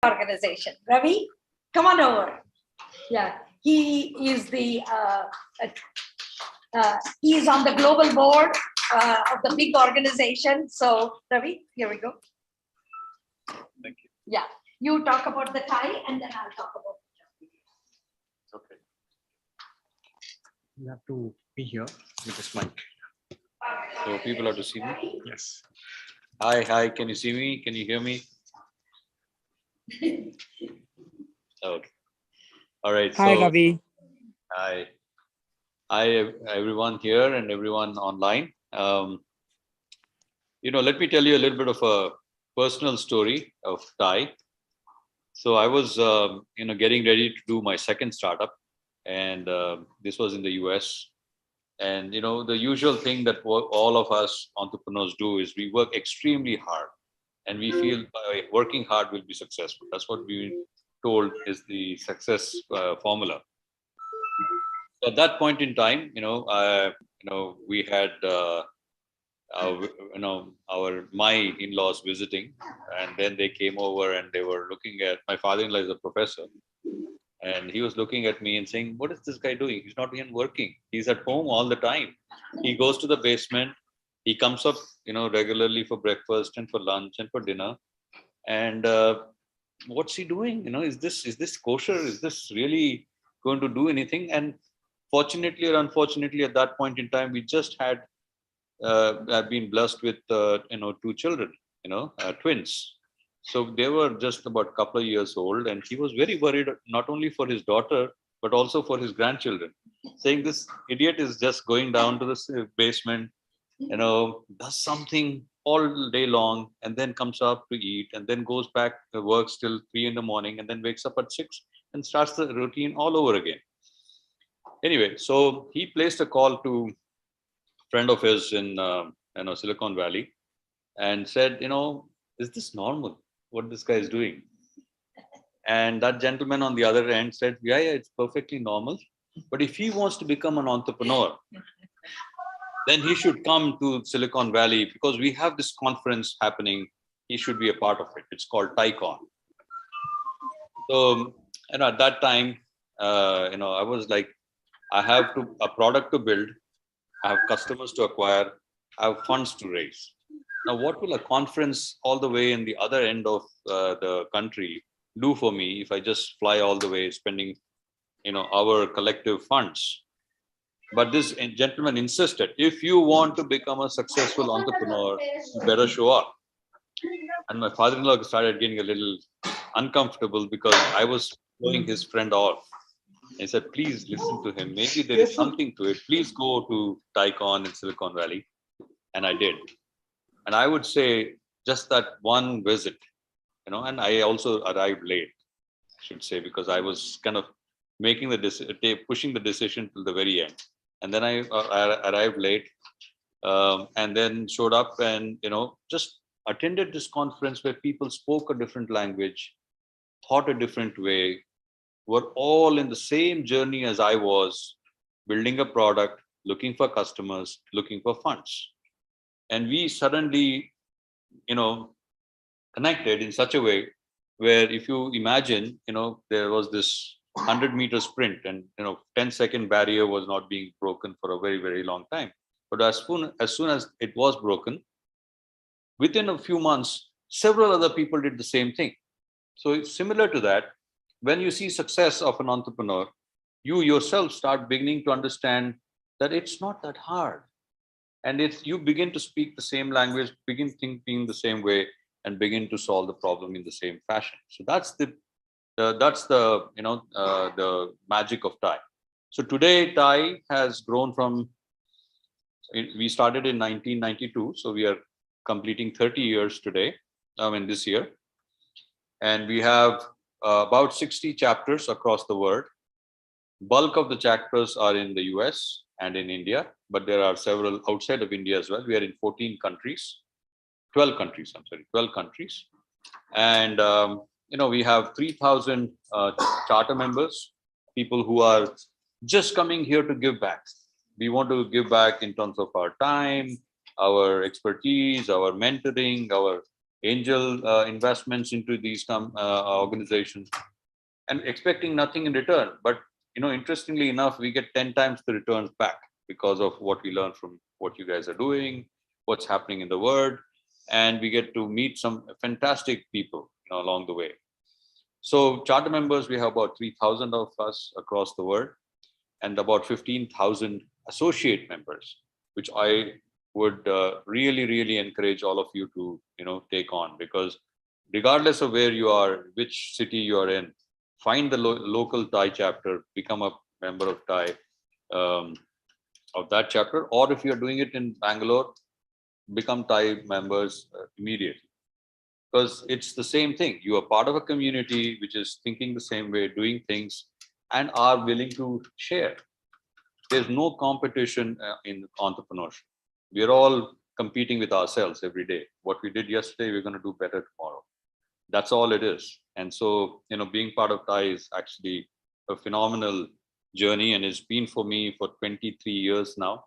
organization. Ravi, come on over. Yeah, he is he is on the global board of the big organization. So Ravi, here we go. Thank you. Yeah, you talk about the tie and then I'll talk about It's okay. You have to be here with this mic. So people have to see me. Yes. Hi. Can you see me? Can you hear me? Okay. All right. Hi, so, Ravi. Hi. Hi, everyone here and everyone online. Let me tell you a little bit of a personal story of Thai. So I was, getting ready to do my second startup, and this was in the US. And the usual thing that all of us entrepreneurs do is we work extremely hard, and we feel by working hard we'll be successful. That's what we told is the success formula. So at that point in time, we had my in-laws visiting, and then they came over and they were looking at my father-in-law is a professor, and he was looking at me and saying, "What is this guy doing? He's not even working. He's at home all the time. He goes to the basement. He comes up, regularly for breakfast and for lunch and for dinner. And what's he doing? Is this kosher? Is this really going to do anything?" And fortunately or unfortunately, at that point in time, we just had been blessed with two children, twins. So they were just about a couple of years old, and he was very worried not only for his daughter but also for his grandchildren, saying this idiot is just going down to the basement, does something all day long, and then comes up to eat, and then goes back to work till 3 in the morning, and then wakes up at 6 and starts the routine all over again. Anyway, so he placed a call to a friend of his in Silicon Valley, and said, is this normal? What this guy is doing? And that gentleman on the other end said, yeah, it's perfectly normal. But if he wants to become an entrepreneur, then he should come to Silicon Valley, because we have this conference happening. He should be a part of it. It's called TaiCon. So, at that time, I was like, I have a product to build, I have customers to acquire, I have funds to raise. Now, what will a conference all the way in the other end of the country do for me if I just fly all the way, spending, our collective funds? But this gentleman insisted, if you want to become a successful entrepreneur, you better show up. And my father-in-law started getting a little uncomfortable because I was blowing his friend off. He said, please listen to him. Maybe there is something to it. Please go to TaiCon in Silicon Valley. And I did. And I would say just that one visit, and I also arrived late, I should say, because I was kind of making pushing the decision till the very end. And then I arrived late, and then showed up and, just attended this conference where people spoke a different language, thought a different way, were all in the same journey as I was, building a product, looking for customers, looking for funds. And we suddenly, connected in such a way where, if you imagine, there was this 100-meter sprint, and 10-second barrier was not being broken for a very, very long time. But as soon as it was broken, within a few months, several other people did the same thing. So it's similar to that. When you see success of an entrepreneur, you yourself start beginning to understand that it's not that hard. And you begin to speak the same language, begin thinking the same way, and begin to solve the problem in the same fashion. So that's the magic of Thai. So today, Thai has grown from, we started in 1992, so we are completing 30 years today, this year. And we have about 60 chapters across the world. Bulk of the chapters are in the US and in India, but there are several outside of India as well. We are in 12 countries. And, we have 3,000 charter members, people who are just coming here to give back. We want to give back in terms of our time, our expertise, our mentoring, our angel investments into these organizations, and expecting nothing in return. But interestingly enough, we get 10 times the returns back because of what we learn from what you guys are doing, what's happening in the world, and we get to meet some fantastic people along the way. So charter members, we have about 3,000 of us across the world, and about 15,000 associate members, which I would really, really encourage all of you to take on, because regardless of where you are, which city you are in, find the local Thai chapter, become a member of Thai of that chapter, or if you're doing it in Bangalore, become Thai members immediately. Because it's the same thing. You are part of a community which is thinking the same way, doing things, and are willing to share. There's no competition in entrepreneurship. We're all competing with ourselves every day. What we did yesterday, we're going to do better tomorrow. That's all it is. And so, being part of Thai is actually a phenomenal journey, and it's been for me for 23 years now.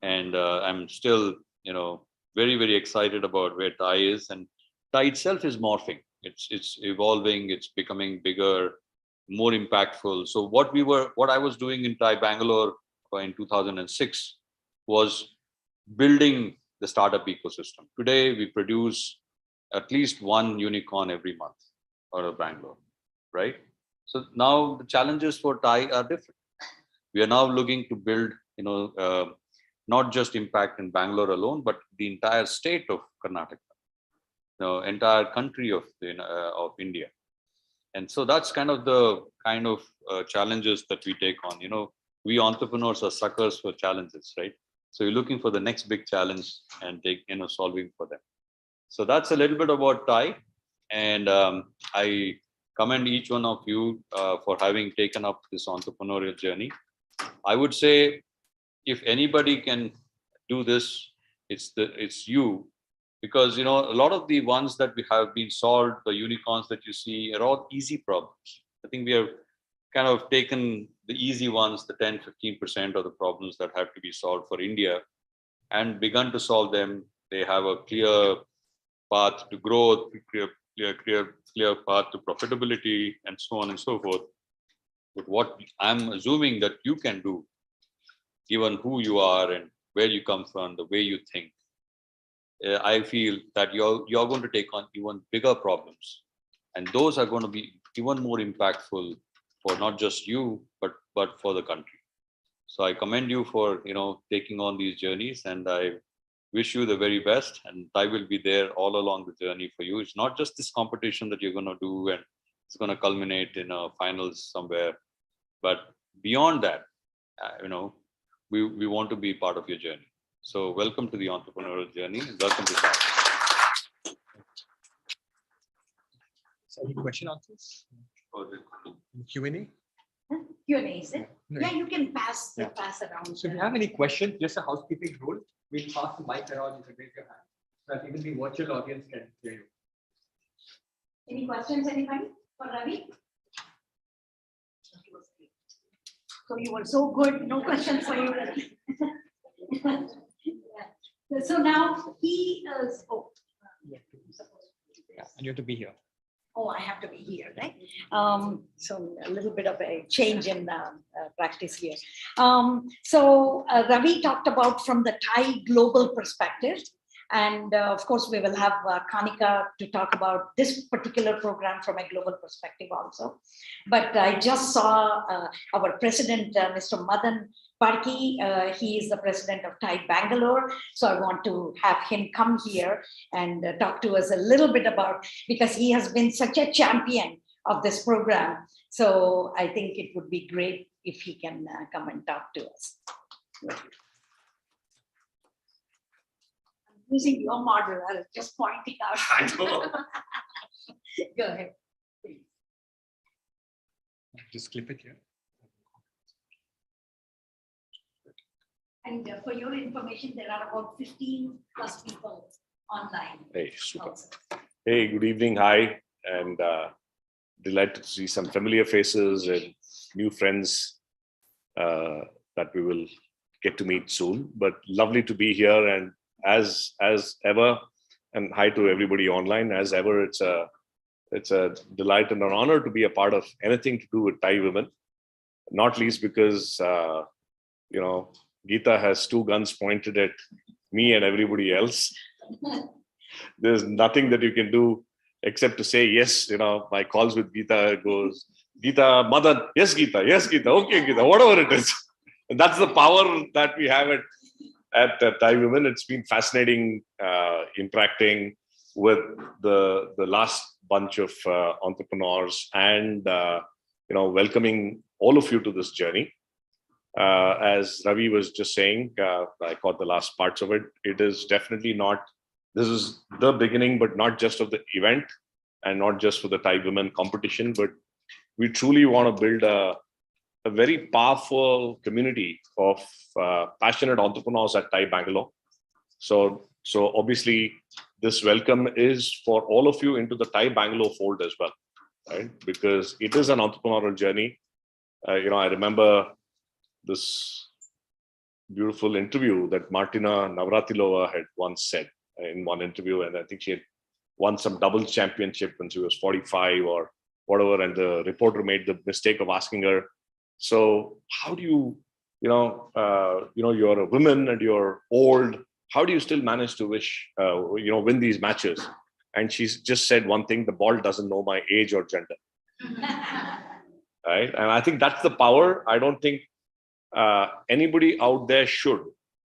And I'm still, very, very excited about where Thai is. And Thai itself is morphing. It's evolving. It's becoming bigger, more impactful. So what I was doing in Thai Bangalore in 2006 was building the startup ecosystem. Today, we produce at least one unicorn every month out of Bangalore, right? So now the challenges for Thai are different. We are now looking to build, not just impact in Bangalore alone, but the entire state of Karnataka, the entire country of India. And so that's kind of the challenges that we take on. We entrepreneurs are suckers for challenges, right? So you're looking for the next big challenge and solving for them. So that's a little bit about Thai, and I commend each one of you for having taken up this entrepreneurial journey. I would say, if anybody can do this, it's you, because a lot of the ones that we have been solved, the unicorns that you see, are all easy problems. I think we have kind of taken the easy ones, the 10-15% of the problems that have to be solved for India, and begun to solve them. They have a clear path to growth, clear path to profitability, and so on and so forth. But what I'm assuming that you can do, given who you are and where you come from, the way you think, I feel that you're going to take on even bigger problems, and those are going to be even more impactful for not just you, but for the country. So I commend you for taking on these journeys, and I wish you the very best. And I will be there all along the journey for you. It's not just this competition that you're going to do and it's going to culminate in a finals somewhere, but beyond that, we want to be part of your journey. So welcome to the entrepreneurial journey, and welcome to Thai. Any question answers? Q&A? Q&A, is it? Yeah, you can pass around. So if you have any questions, just a housekeeping rule, we'll pass the mic around. You can raise your hand, so that even the virtual audience can hear you. Any questions, anybody, for Ravi? So you were so good, no questions for you, Ravi. So now he is, And you have to be here. Oh, I have to be here, right? So a little bit of a change in practice here. So Ravi talked about from the Thai global perspective. And of course, we will have Kanika to talk about this particular program from a global perspective also. But I just saw our president, Mr. Madan Parki. He is the president of Thai Bangalore. So I want to have him come here and talk to us a little bit about, because he has been such a champion of this program. So I think it would be great if he can come and talk to us. Using your model, I was just pointing out. I know. Go ahead, please. Just clip it here. And for your information, there are about 15 plus people online. Hey, super. Also. Hey, good evening. Hi, and delighted to see some familiar faces and new friends that we will get to meet soon. But lovely to be here, and as ever, and hi to everybody online. As ever, it's a delight and an honor to be a part of anything to do with Thai women, not least because, Geeta has two guns pointed at me and everybody else. There's nothing that you can do except to say yes. My calls with Geeta goes, Geeta, Madan, yes, Geeta, okay, Geeta, whatever it is. And that's the power that we have at Thai Women. It's been fascinating interacting with the last bunch of entrepreneurs and welcoming all of you to this journey. As Ravi was just saying, I caught the last parts of it. It is definitely not. This is the beginning, but not just of the event and not just for the Thai Women competition, but we truly want to build a very powerful community of passionate entrepreneurs at Thai Bangalore. So obviously, this welcome is for all of you into the Thai Bangalore fold as well, right? Because it is an entrepreneurial journey. I remember this beautiful interview that Martina Navratilova had once said in one interview, and I think she had won some doubles championship when she was 45 or whatever, and the reporter made the mistake of asking her, so how do you, you're a woman and you're old, how do you still manage to win these matches? And she's just said one thing: the ball doesn't know my age or gender. Right? And I think that's the power. I don't think anybody out there should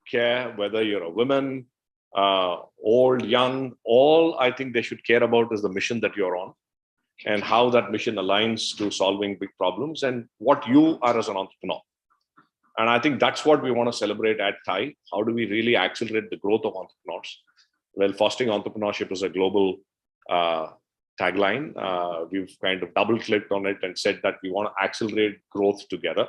care whether you're a woman, old, young. All I think they should care about is the mission that you're on and how that mission aligns to solving big problems and what you are as an entrepreneur. And I think that's what we want to celebrate at Thai. How do we really accelerate the growth of entrepreneurs? Well, fostering entrepreneurship is a global tagline. We've kind of double-clicked on it and said that we want to accelerate growth together.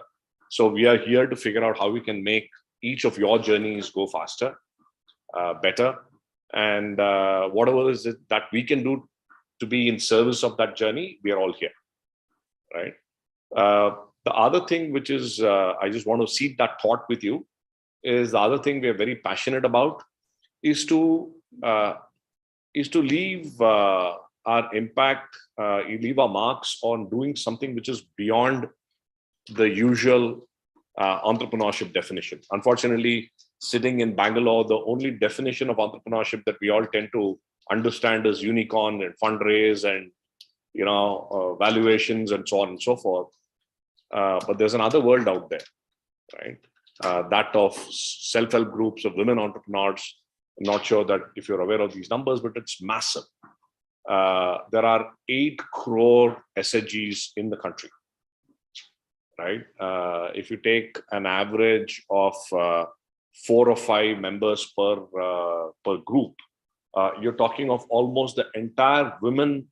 So we are here to figure out how we can make each of your journeys go faster, better, and whatever is it that we can do to be in service of that journey, we are all here, right? The other thing, which is, I just want to seed that thought with you, is the other thing we are very passionate about is to leave our impact, leave our marks on doing something which is beyond the usual entrepreneurship definition. Unfortunately, sitting in Bangalore, the only definition of entrepreneurship that we all tend to understand is unicorn and fundraise and valuations and so on and so forth. But there's another world out there, right? That of self-help groups of women entrepreneurs. I'm not sure that if you're aware of these numbers, but it's massive. There are 8 crore SHGs in the country, right? If you take an average of 4 or 5 members per group, you're talking of almost the entire women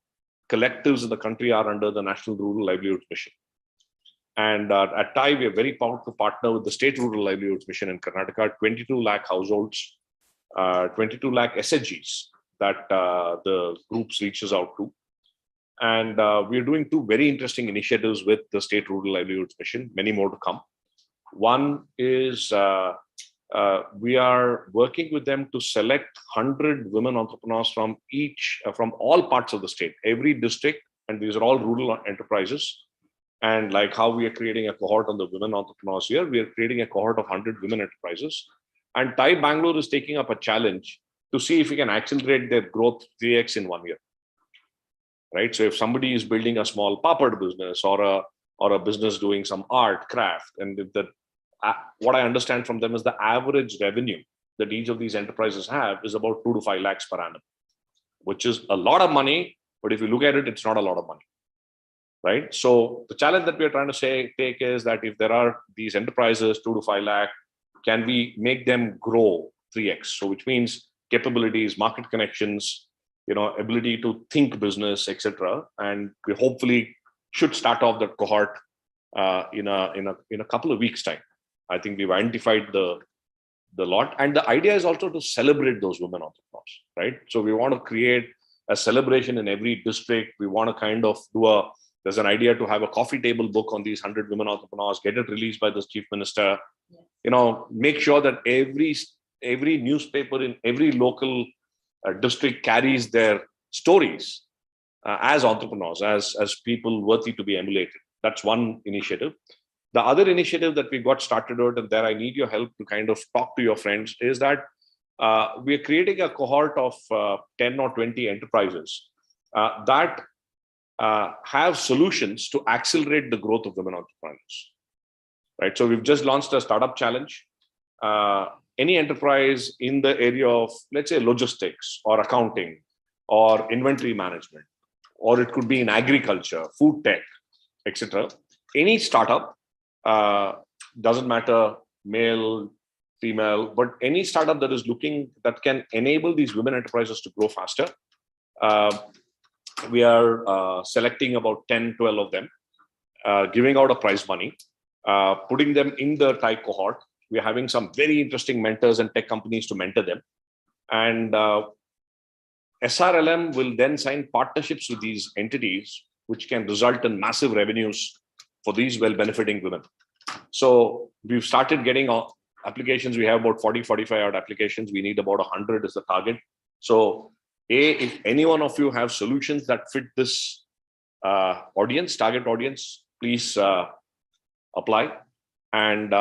collectives in the country are under the National Rural Livelihoods Mission. And at Thai, we are very proud to partner with the State Rural Livelihoods Mission in Karnataka, 22 lakh households, 22 lakh SHGs that the groups reaches out to. And we are doing 2 very interesting initiatives with the State Rural Livelihoods Mission, many more to come. One is we are working with them to select 100 women entrepreneurs from all parts of the state, every district, and these are all rural enterprises. And like how we are creating a cohort on the women entrepreneurs here, we are creating a cohort of 100 women enterprises. And Thai Bangalore is taking up a challenge to see if we can accelerate their growth 3x in 1 year. Right? So if somebody is building a small papad business or a business doing some art, craft, and what I understand from them is the average revenue that each of these enterprises have is about 2 to 5 lakhs per annum, which is a lot of money. But if you look at it, it's not a lot of money. Right? So the challenge that we are trying to take is that if there are these enterprises, 2 to 5 lakh, can we make them grow 3x? So which means capabilities, market connections, ability to think business, etc. And we hopefully should start off that cohort in a couple of weeks' time. I think we've identified the lot, and the idea is also to celebrate those women entrepreneurs, right? So we want to create a celebration in every district. We want to kind of there's an idea to have a coffee table book on these 100 women entrepreneurs, get it released by the chief minister. Make sure that every newspaper in every local district carries their stories as entrepreneurs, as people worthy to be emulated. That's one initiative. The other initiative that we got started with, and there I need your help to kind of talk to your friends, is that we are creating a cohort of 10 or 20 enterprises that have solutions to accelerate the growth of women entrepreneurs. Right. So we've just launched a startup challenge. Any enterprise in the area of, let's say, logistics or accounting or inventory management, or it could be in agriculture, food tech, etc. Any startup, doesn't matter, male, female, but any startup that is looking, that can enable these women enterprises to grow faster. We are selecting about 10, 12 of them, giving out a prize money, putting them in the TIE cohort. We are having some very interesting mentors and tech companies to mentor them. And SRLM will then sign partnerships with these entities, which can result in massive revenues for these well-benefiting women. So we've started getting applications. We have about 40, 45 odd applications. We need about 100 is the target. So if any one of you have solutions that fit this target audience, please apply. And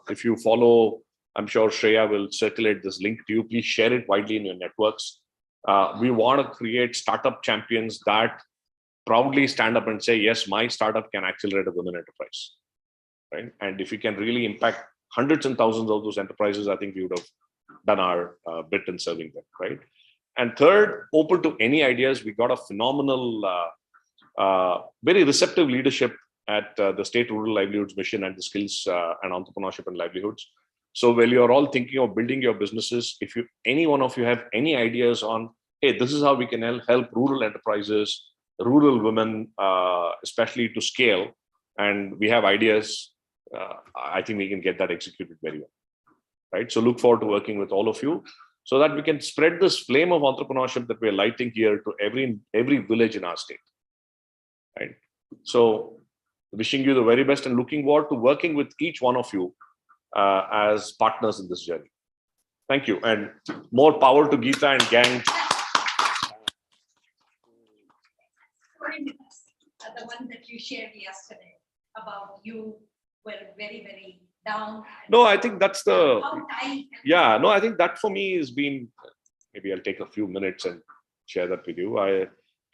if you follow, I'm sure Shreya will circulate this link to you. Please share it widely in your networks. We want to create startup champions that proudly stand up and say, yes, my startup can accelerate a women enterprise. Right? And if we can really impact hundreds and thousands of those enterprises, I think we would have done our bit in serving them. Right? And third, open to any ideas. We got a phenomenal, very receptive leadership at the State Rural Livelihoods Mission and the Skills and Entrepreneurship and Livelihoods. So while you're all thinking of building your businesses, if any one of you have any ideas on, hey, this is how we can help rural enterprises, rural women, especially to scale, and we have ideas, I think we can get that executed very well. Right? So look forward to working with all of you so that we can spread this flame of entrepreneurship that we're lighting here to every village in our state. Right? So wishing you the very best and looking forward to working with each one of you as partners in this journey. Thank you, and more power to Geeta and gang. The one that you shared yesterday about you were very, very down. No, I think that's the, how tight. yeah, no, I think that for me has been, maybe I'll take a few minutes and share that with you. I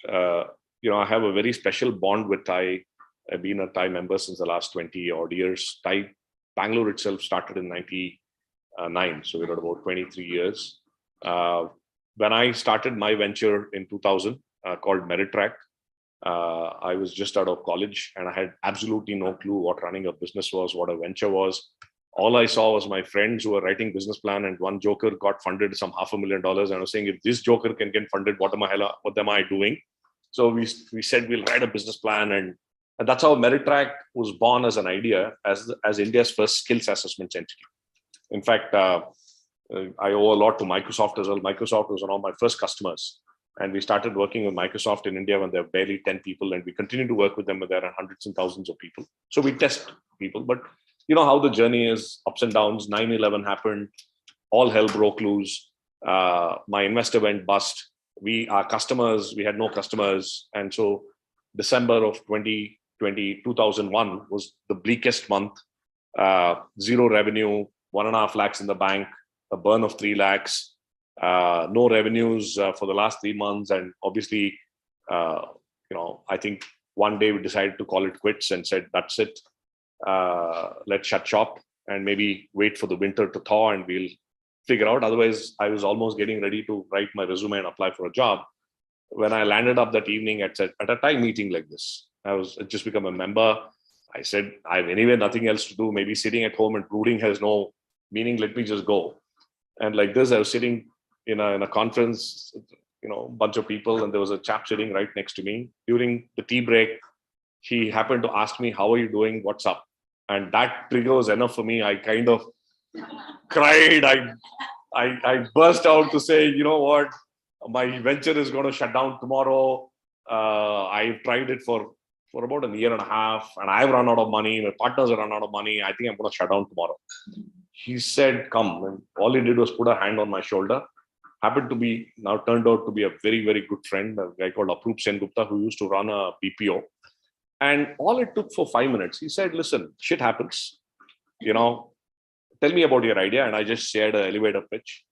have a very special bond with TIE. I've been a TIE member since the last 20 odd years. TIE Bangalore itself started in 99, so we're at about 23 years. When I started my venture in 2000 called MeritTrack, I was just out of college and I had absolutely no clue what running a business was, what a venture was. All I saw was my friends who were writing business plan, and one joker got funded some $500,000. And I was saying, if this joker can get funded, what am I doing? So we said we'll write a business plan, and that's how MeritTrack was born as an idea, as India's first skills assessment entity. In fact, I owe a lot to Microsoft as well. Microsoft was one of my first customers. And we started working with Microsoft in India when there were barely 10 people, and we continue to work with them when there are hundreds and thousands of people. So we test people, but you know how the journey is, ups and downs. 9/11 happened, all hell broke loose. My investor went bust. We had no customers. And so December of 2001 was the bleakest month. Zero revenue, 1.5 lakhs in the bank, a burn of 3 lakhs. No revenues for the last 3 months, and obviously, I think one day we decided to call it quits and said, "That's it. Let's shut shop and maybe wait for the winter to thaw, and we'll figure out." Otherwise, I was almost getting ready to write my resume and apply for a job when I landed up that evening at a TIE meeting like this. I just become a member. I said, "I have anyway nothing else to do. Maybe sitting at home and brooding has no meaning. Let me just go." And like this, I was sitting in a conference, bunch of people, and there was a chap sitting right next to me. During the tea break, he happened to ask me, "How are you doing? What's up?" And that trigger was enough for me. I kind of cried. I burst out to say, "You know what? My venture is going to shut down tomorrow. I've tried it for about a year and a half, and I've run out of money. My partners have run out of money. I think I'm going to shut down tomorrow." He said, "Come." And all he did was put a hand on my shoulder happened to be now turned out to be a very, very good friend, a guy called Aprup Sengupta, who used to run a BPO. And all it took for 5 minutes, he said, listen, shit happens, tell me about your idea. And I just shared an elevator pitch.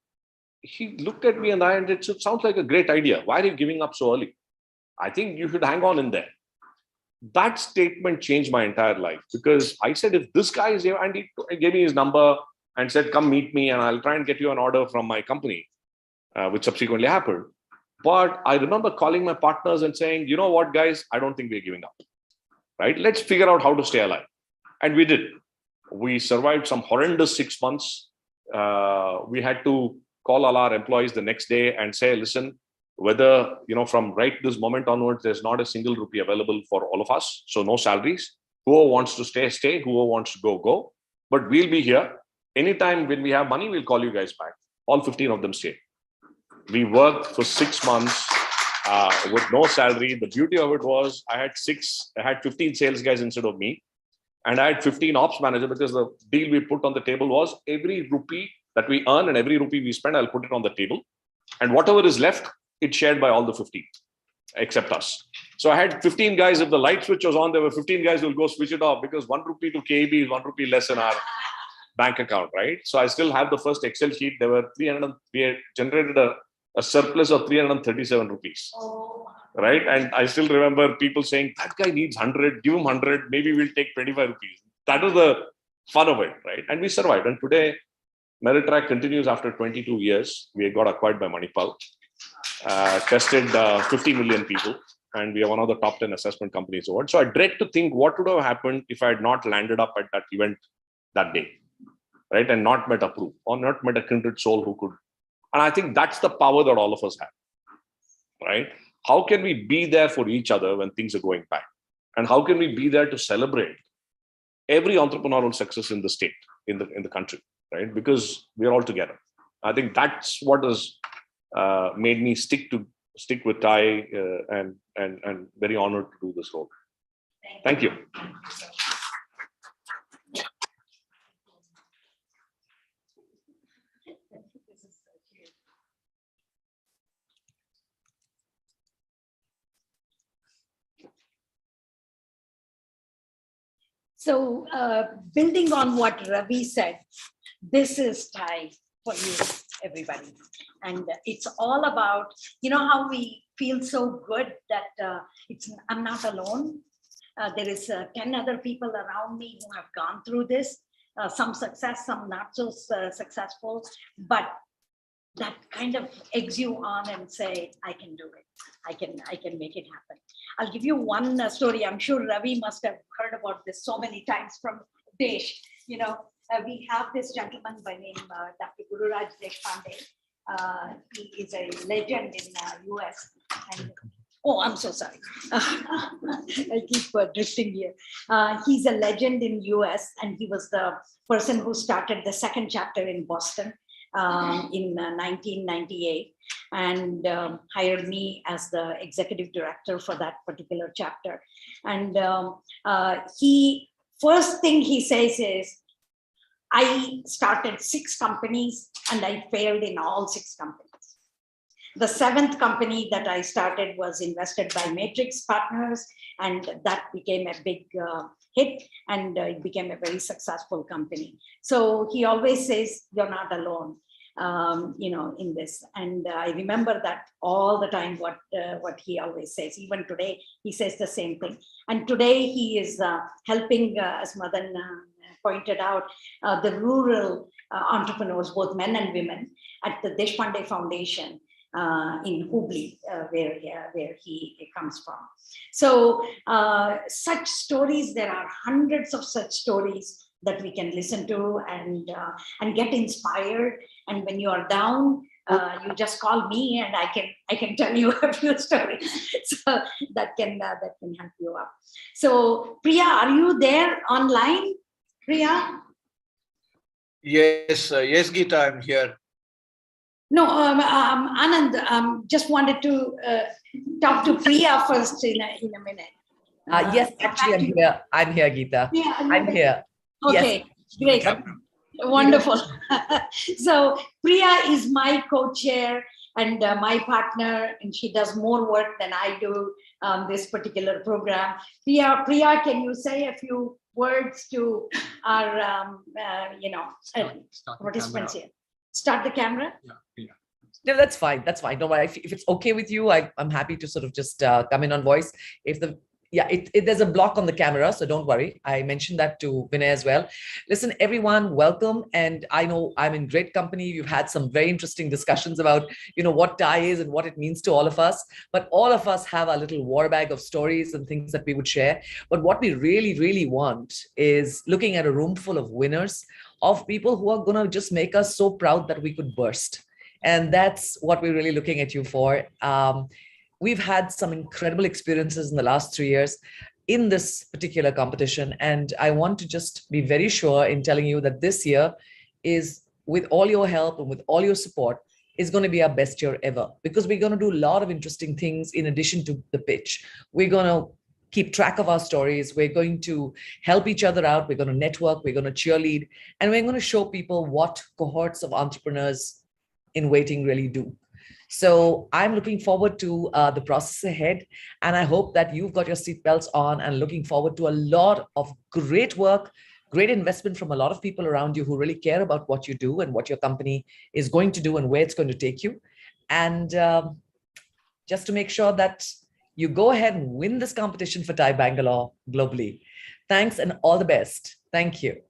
He looked at me and it sounds like a great idea. Why are you giving up so early? I think you should hang on in there. That statement changed my entire life, because I said, if this guy is here, and he gave me his number and said, come meet me and I'll try and get you an order from my company, which subsequently happened. But I remember calling my partners and saying, you know what, guys, I don't think we're giving up, right? Let's figure out how to stay alive. And we did. We survived some horrendous 6 months. We had to call all our employees the next day and say, listen, whether, from right this moment onwards, there's not a single rupee available for all of us. So no salaries. Whoever wants to stay, stay. Whoever wants to go, go. But we'll be here. Anytime when we have money, we'll call you guys back. All 15 of them stayed. We worked for 6 months with no salary. The beauty of it was I had 15 sales guys instead of me. And I had 15 ops managers, because the deal we put on the table was every rupee that we earn and every rupee we spend, I'll put it on the table. And whatever is left, it's shared by all the 15, except us. So I had 15 guys. If the light switch was on, there were 15 guys who will go switch it off, because 1 rupee to KEB is 1 rupee less in our bank account, right? So I still have the first Excel sheet. There were we had generated a surplus of 337 rupees. Right. And I still remember people saying, that guy needs 100, give him 100, maybe we'll take 25 rupees. That was the fun of it, right? And we survived. And today, Meritrack continues after 22 years. We got acquired by Manipal, tested 50 million people, and we are one of the top 10 assessment companies award. So I dread to think what would have happened if I had not landed up at that event that day, right? And not met Aprup, or not met a kindred soul who could. And I think that's the power that all of us have, right? How can we be there for each other when things are going bad? And how can we be there to celebrate every entrepreneurial success in the state, in the country, right? Because we're all together. I think that's what has made me stick with TIE, and very honored to do this role. Thank you. So building on what Ravi said, this is TIE for you, everybody. And it's all about, how we feel so good that I'm not alone. There is 10 other people around me who have gone through this, some success, some not so successful, but that kind of eggs you on and say, I can do it. I can make it happen. I'll give you one story. I'm sure Ravi must have heard about this so many times from Desh. We have this gentleman by name Dr. Gururaj Deshpande. He is a legend in US. And I'm so sorry. I keep drifting here. He's a legend in US, and he was the person who started the second chapter in Boston in 1998, and hired me as the executive director for that particular chapter. And first thing he says is, I started 6 companies and I failed in all 6 companies. The 7th company that I started was invested by Matrix Partners, and that became a big hit, and it became a very successful company. So he always says, you're not alone, in this. And I remember that all the time, what he always says. Even today, he says the same thing. And today he is helping, as Madan pointed out, the rural entrepreneurs, both men and women, at the Deshpande Foundation in Hubli, where he comes from. So such stories, there are hundreds of such stories that we can listen to and get inspired. And when you are down, you just call me and I can tell you a few stories. So that can help you out. So Priya, are you there online? Priya? Yes, yes, Geeta, I'm here. No, Anand, just wanted to talk to Priya first in a minute. Yes, actually, I'm here. I'm here, Geeta. Yeah, I'm here. Okay, yes. great. Wonderful. So Priya is my co-chair and my partner, and she does more work than I do on this particular program. Priya, can you say a few words to our, Start the participants camera. here? Start the camera. Yeah. No, that's fine. That's fine. Don't worry. If it's okay with you, I'm happy to sort of just come in on voice. If the there's a block on the camera, so don't worry. I mentioned that to Vinay as well. Listen, everyone, welcome. And I know I'm in great company. We've had some very interesting discussions about, what TIE is and what it means to all of us. But all of us have a little war bag of stories and things that we would share. But what we really, really want is looking at a room full of winners, of people who are going to just make us so proud that we could burst. And that's what we're really looking at you for. We've had some incredible experiences in the last 3 years in this particular competition. And I want to just be very sure in telling you that this year is, with all your help and with all your support, is going to be our best year ever, because we're going to do a lot of interesting things in addition to the pitch. We're going to keep track of our stories. We're going to help each other out. We're going to network. We're going to cheerlead. And we're going to show people what cohorts of entrepreneurs in waiting really do. So I'm looking forward to the process ahead. And I hope that you've got your seatbelts on and looking forward to a lot of great work, great investment from a lot of people around you who really care about what you do and what your company is going to do and where it's going to take you. And just to make sure that you go ahead and win this competition for TIE Bangalore globally. Thanks and all the best. Thank you.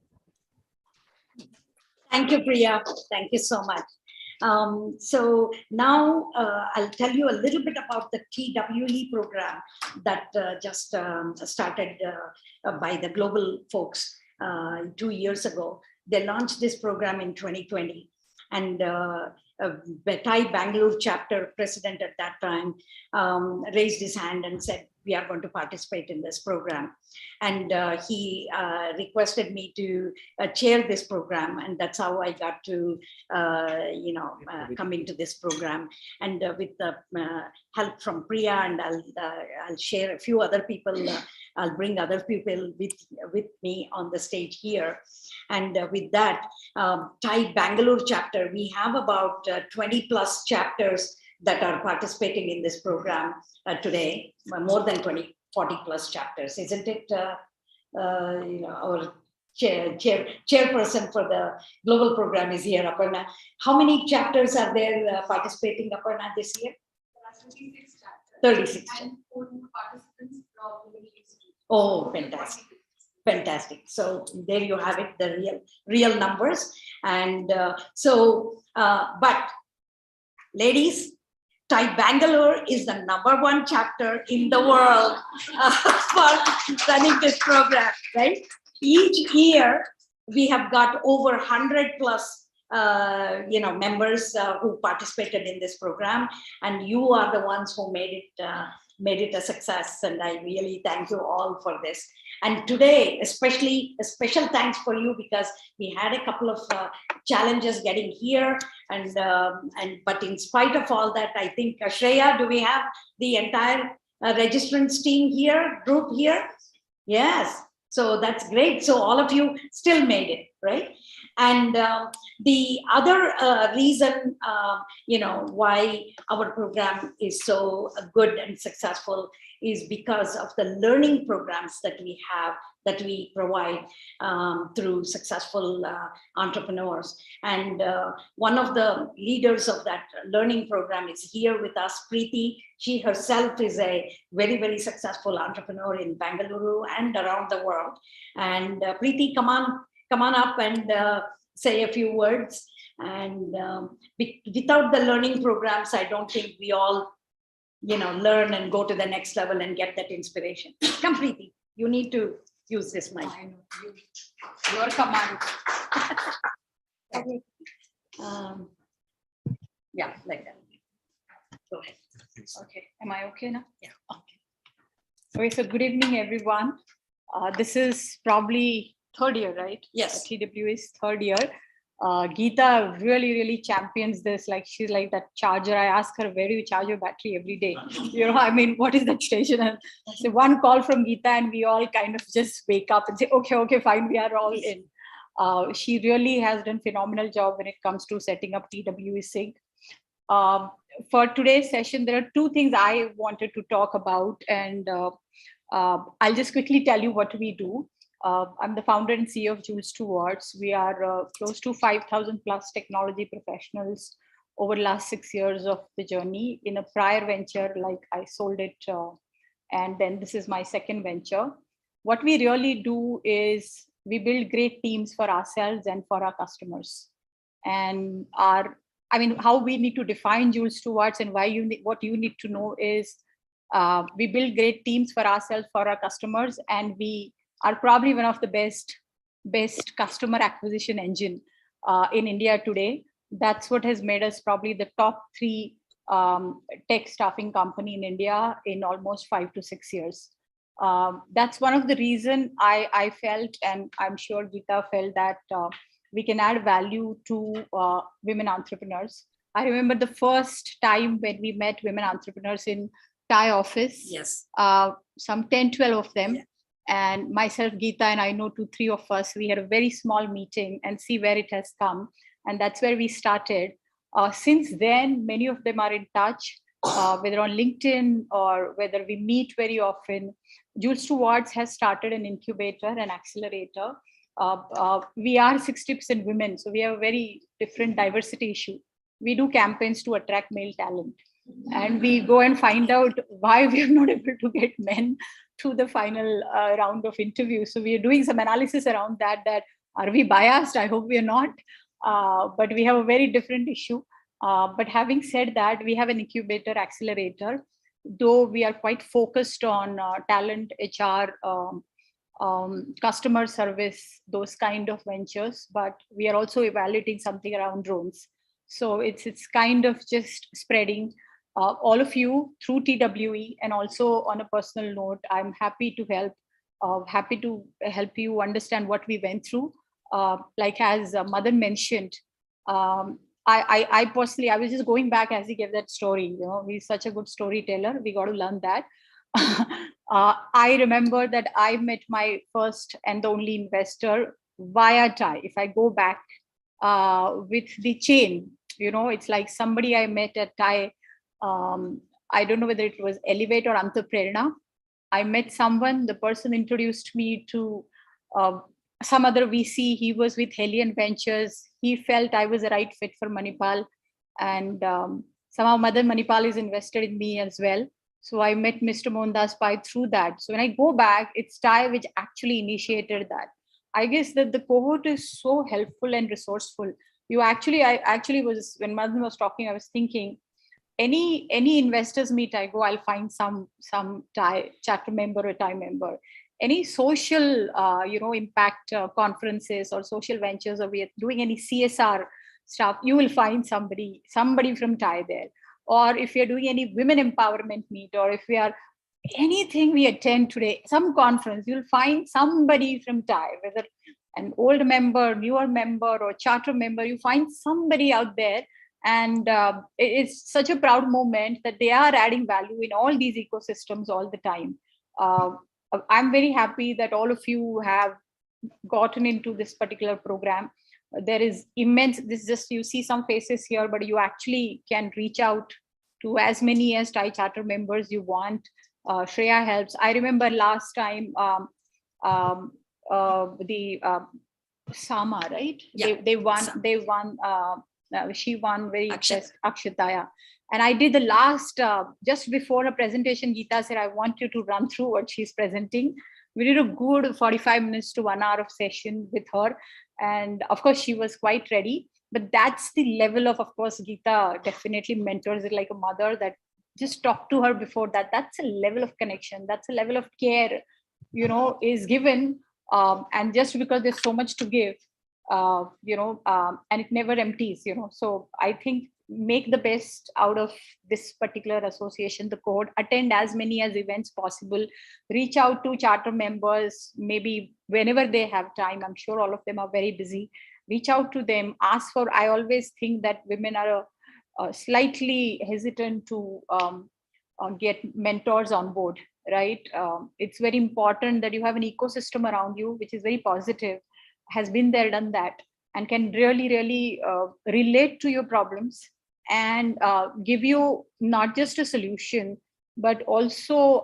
Thank you, Priya. Thank you so much. So now I'll tell you a little bit about the TWE program that just started by the global folks 2 years ago. They launched this program in 2020, and TIE Bangalore chapter president at that time raised his hand and said, we are going to participate in this program. And he requested me to chair this program. And that's how I got to, come into this program. And with the help from Priya, and I'll share a few other people, I'll bring other people with me on the stage here. And with that, TIE Bangalore chapter, we have about 20 plus chapters that are participating in this program today, more than 40 plus chapters, isn't it? Our chairperson for the global program is here, Aparna. How many chapters are there participating, Aparna, this year? 36 chapters. And 14 participants from the Middle East. Oh, fantastic. Fantastic. So there you have it, the real numbers. And but ladies, TIE Bangalore is the #1 chapter in the world for running this program, right? Each year, we have got over 100 plus members who participated in this program, and you are the ones who made it a success, and I really thank you all for this. And today, especially, a special thanks for you, because we had a couple of challenges getting here, but in spite of all that, I think, Shreya, do we have the entire registrants team here, group here? Yes, so that's great. So all of you still made it, right? And the other reason, why our program is so good and successful is because of the learning programs that we have, that we provide through successful entrepreneurs. And one of the leaders of that learning program is here with us, Preeti. She herself is a very, very successful entrepreneur in Bangalore and around the world. And Preeti, come on up and say a few words. And without the learning programs, I don't think we all, learn and go to the next level and get that inspiration. Come, Preeti, you need to use this mic. I know. Your command. Okay. Yeah, like that. Go ahead. Okay, am I okay now? Yeah. Okay, so good evening, everyone. This is probably third year, right? Yes. TW is third year. Geeta really champions this. Like, she's like that charger. I ask her, where do you charge your battery every day? What is that station? And so one call from Geeta and we all kind of just wake up and say, okay, fine, we are all in. She really has done phenomenal job when it comes to setting up TWE Sync. For today's session, there are two things I wanted to talk about, and I'll just quickly tell you what we do. I'm the founder and CEO of Jules Towards. We are close to 5,000 plus technology professionals over the last 6 years of the journey. In a prior venture, like I sold it, and then this is my second venture. What we really do is we build great teams for ourselves and for our customers. And how we need to define Jules Towards and why what you need to know is we build great teams for ourselves, for our customers, and we are probably one of the best customer acquisition engine in India today. That's what has made us probably the top 3 tech staffing company in India in almost 5 to 6 years. That's one of the reason I felt, and I'm sure Geeta felt, that we can add value to women entrepreneurs. I remember the first time when we met women entrepreneurs in Thai office. Yes. Some 10, 12 of them. Yeah. And myself, Geeta, and I know 2, 3 of us, we had a very small meeting and see where it has come. And that's where we started. Since then, many of them are in touch, whether on LinkedIn or whether we meet very often. Jules Towards has started an incubator, an accelerator. We are 60% women, so we have a very different diversity issue. We do campaigns to attract male talent. And we go and find out why we are not able to get men to the final round of interviews. So we are doing some analysis around that are we biased? I hope we are not. But we have a very different issue. But having said that, we have an incubator accelerator, though we are quite focused on talent, HR, customer service, those kind of ventures. But we are also evaluating something around drones. So it's kind of just spreading. All of you through TWE, and also on a personal note, I'm happy to help you understand what we went through. Like as Madan mentioned, I personally, I was just going back as he gave that story. He's such a good storyteller. We got to learn that. I remember that I met my first and the only investor via Thai. If I go back with the chain, it's like somebody I met at Thai. I don't know whether it was Elevate or Antaprerna. I met someone, the person introduced me to some other VC. He was with Helion Ventures. He felt I was the right fit for Manipal. And somehow Madan Manipal is invested in me as well. So I met Mr. Mohandas Pai through that. So when I go back, it's Thai which actually initiated that. I guess that the cohort is so helpful and resourceful. I actually was, when Madan was talking, I was thinking, any investors meet I go, I'll find some Thai chapter member or Thai member. Any social impact conferences or social ventures, or we are doing any CSR stuff, you will find somebody from Thai there. Or if you're doing any women empowerment meet, or if we are anything we attend today, some conference, you'll find somebody from Thai, whether an old member, newer member, or charter member, you find somebody out there. And it's such a proud moment that they are adding value in all these ecosystems all the time. I'm very happy that all of you have gotten into this particular program. There is immense, this is just, you see some faces here, but you actually can reach out to as many as Thai charter members you want. Shreya helps. I remember last time the Sama, right? Yeah. They won. She won very Akshitaya. And I did the last, just before a presentation, Geeta said, I want you to run through what she's presenting. We did a good 45 minutes to 1 hour of session with her. And of course, she was quite ready. But that's the level of course, Geeta definitely mentors it like a mother, that just talk to her before that. That's a level of connection. That's a level of care, is given. And just because there's so much to give, and it never empties, So I think make the best out of this particular association, the code, attend as many as events possible, reach out to charter members, maybe whenever they have time. I'm sure all of them are very busy. Reach out to them, ask for, I always think that women are slightly hesitant to get mentors on board, right? It's very important that you have an ecosystem around you, which is very positive. has been there, done that, and can really, really relate to your problems and give you not just a solution, but also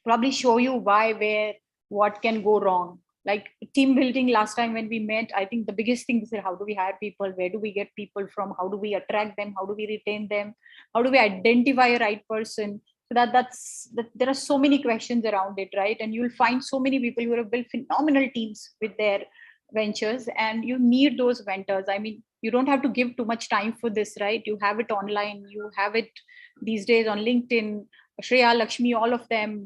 probably show you why, where, what can go wrong. Like team building last time when we met, I think the biggest thing is how do we hire people? Where do we get people from? How do we attract them? How do we retain them? How do we identify a right person? So there are so many questions around it, right? And you'll find so many people who have built phenomenal teams with their ventures, and you need those mentors. I mean, you don't have to give too much time for this, right? You have it online, you have it these days on LinkedIn. Shreya, Lakshmi, all of them,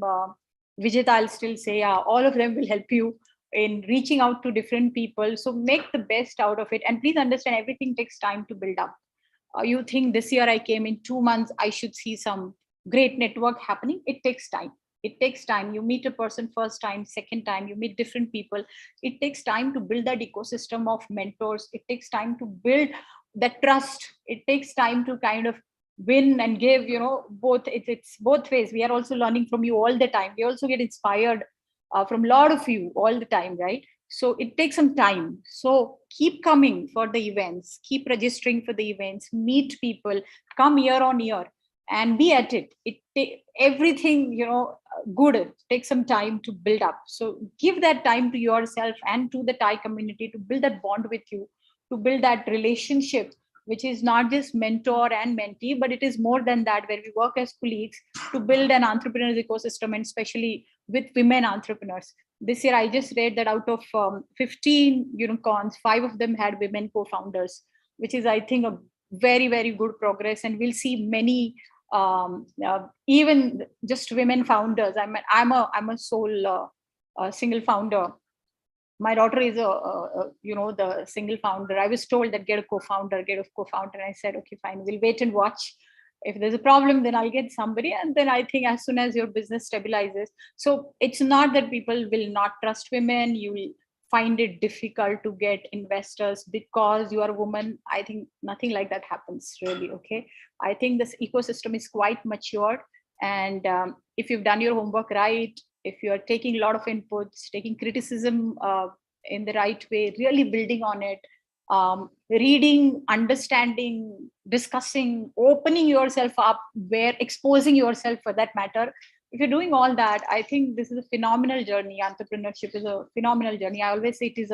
Vijay, I'll still say, yeah, all of them will help you in reaching out to different people. So make the best out of it. And please understand, everything takes time to build up. You think this year I came in 2 months, I should see some great network happening. It takes time. It takes time. You meet a person first time, second time, you meet different people. It takes time to build that ecosystem of mentors. It takes time to build that trust. It takes time to kind of win and give, both. It's both ways. We are also learning from you all the time. We also get inspired from a lot of you all the time, right? So it takes some time. So keep coming for the events, keep registering for the events, meet people, come year on year and be at it. Everything, good takes some time to build up. So give that time to yourself and to the Thai community to build that bond with you, to build that relationship, which is not just mentor and mentee, but it is more than that, where we work as colleagues to build an entrepreneur's ecosystem, and especially with women entrepreneurs. This year, I just read that out of 15 unicorns, 5 of them had women co-founders, which is, I think, a very, very good progress. And we'll see many, even just women founders. I'm a sole single founder. My daughter is the single founder. I was told that get a co-founder. And I said, okay, fine, we'll wait and watch. If there's a problem, then I'll get somebody. And then I think as soon as your business stabilizes. So it's not that people will not trust women. You will find it difficult to get investors because you are a woman. I think nothing like that happens really, okay? I think this ecosystem is quite mature. And if you've done your homework right, if you are taking a lot of inputs, taking criticism in the right way, really building on it, reading, understanding, discussing, opening yourself up, exposing yourself for that matter. If you're doing all that, I think this is a phenomenal journey. Entrepreneurship is a phenomenal journey. I always say it's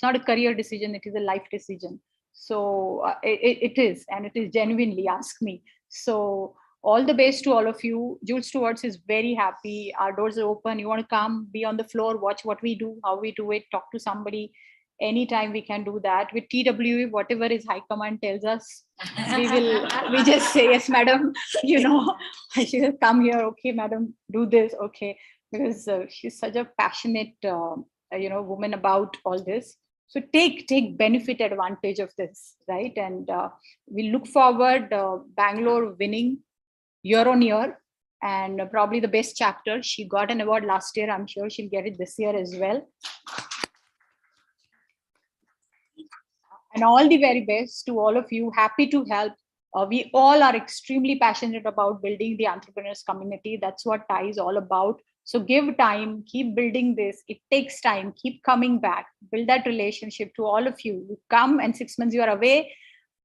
not a career decision, it is a life decision. So it is, and it is genuinely, ask me. So all the best to all of you. Jules Stewart's is very happy. Our doors are open. You want to come, be on the floor, watch what we do, how we do it, talk to somebody. Anytime we can do that. With TWE, whatever is high command tells us, we just say, yes, madam, I should come here. Okay, madam, do this. Okay. Because she's such a passionate, woman about all this. So take benefit advantage of this, right? And we look forward, Bangalore winning year on year, and probably the best chapter. She got an award last year. I'm sure she'll get it this year as well. And all the very best to all of you. Happy to help. We all are extremely passionate about building the entrepreneurs community. That's what Thai is all about. So give time, keep building this. It takes time. Keep coming back. Build that relationship to all of you. You come and 6 months you are away.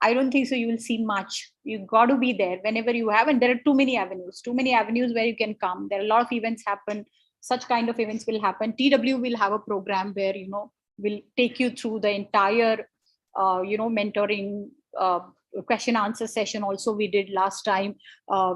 I don't think so you will see much. You got to be there whenever you have. And there are too many avenues where you can come. There are a lot of events happen. Such kind of events will happen. TW will have a program where, will take you through the entire, mentoring, question answer session. Also, we did last time.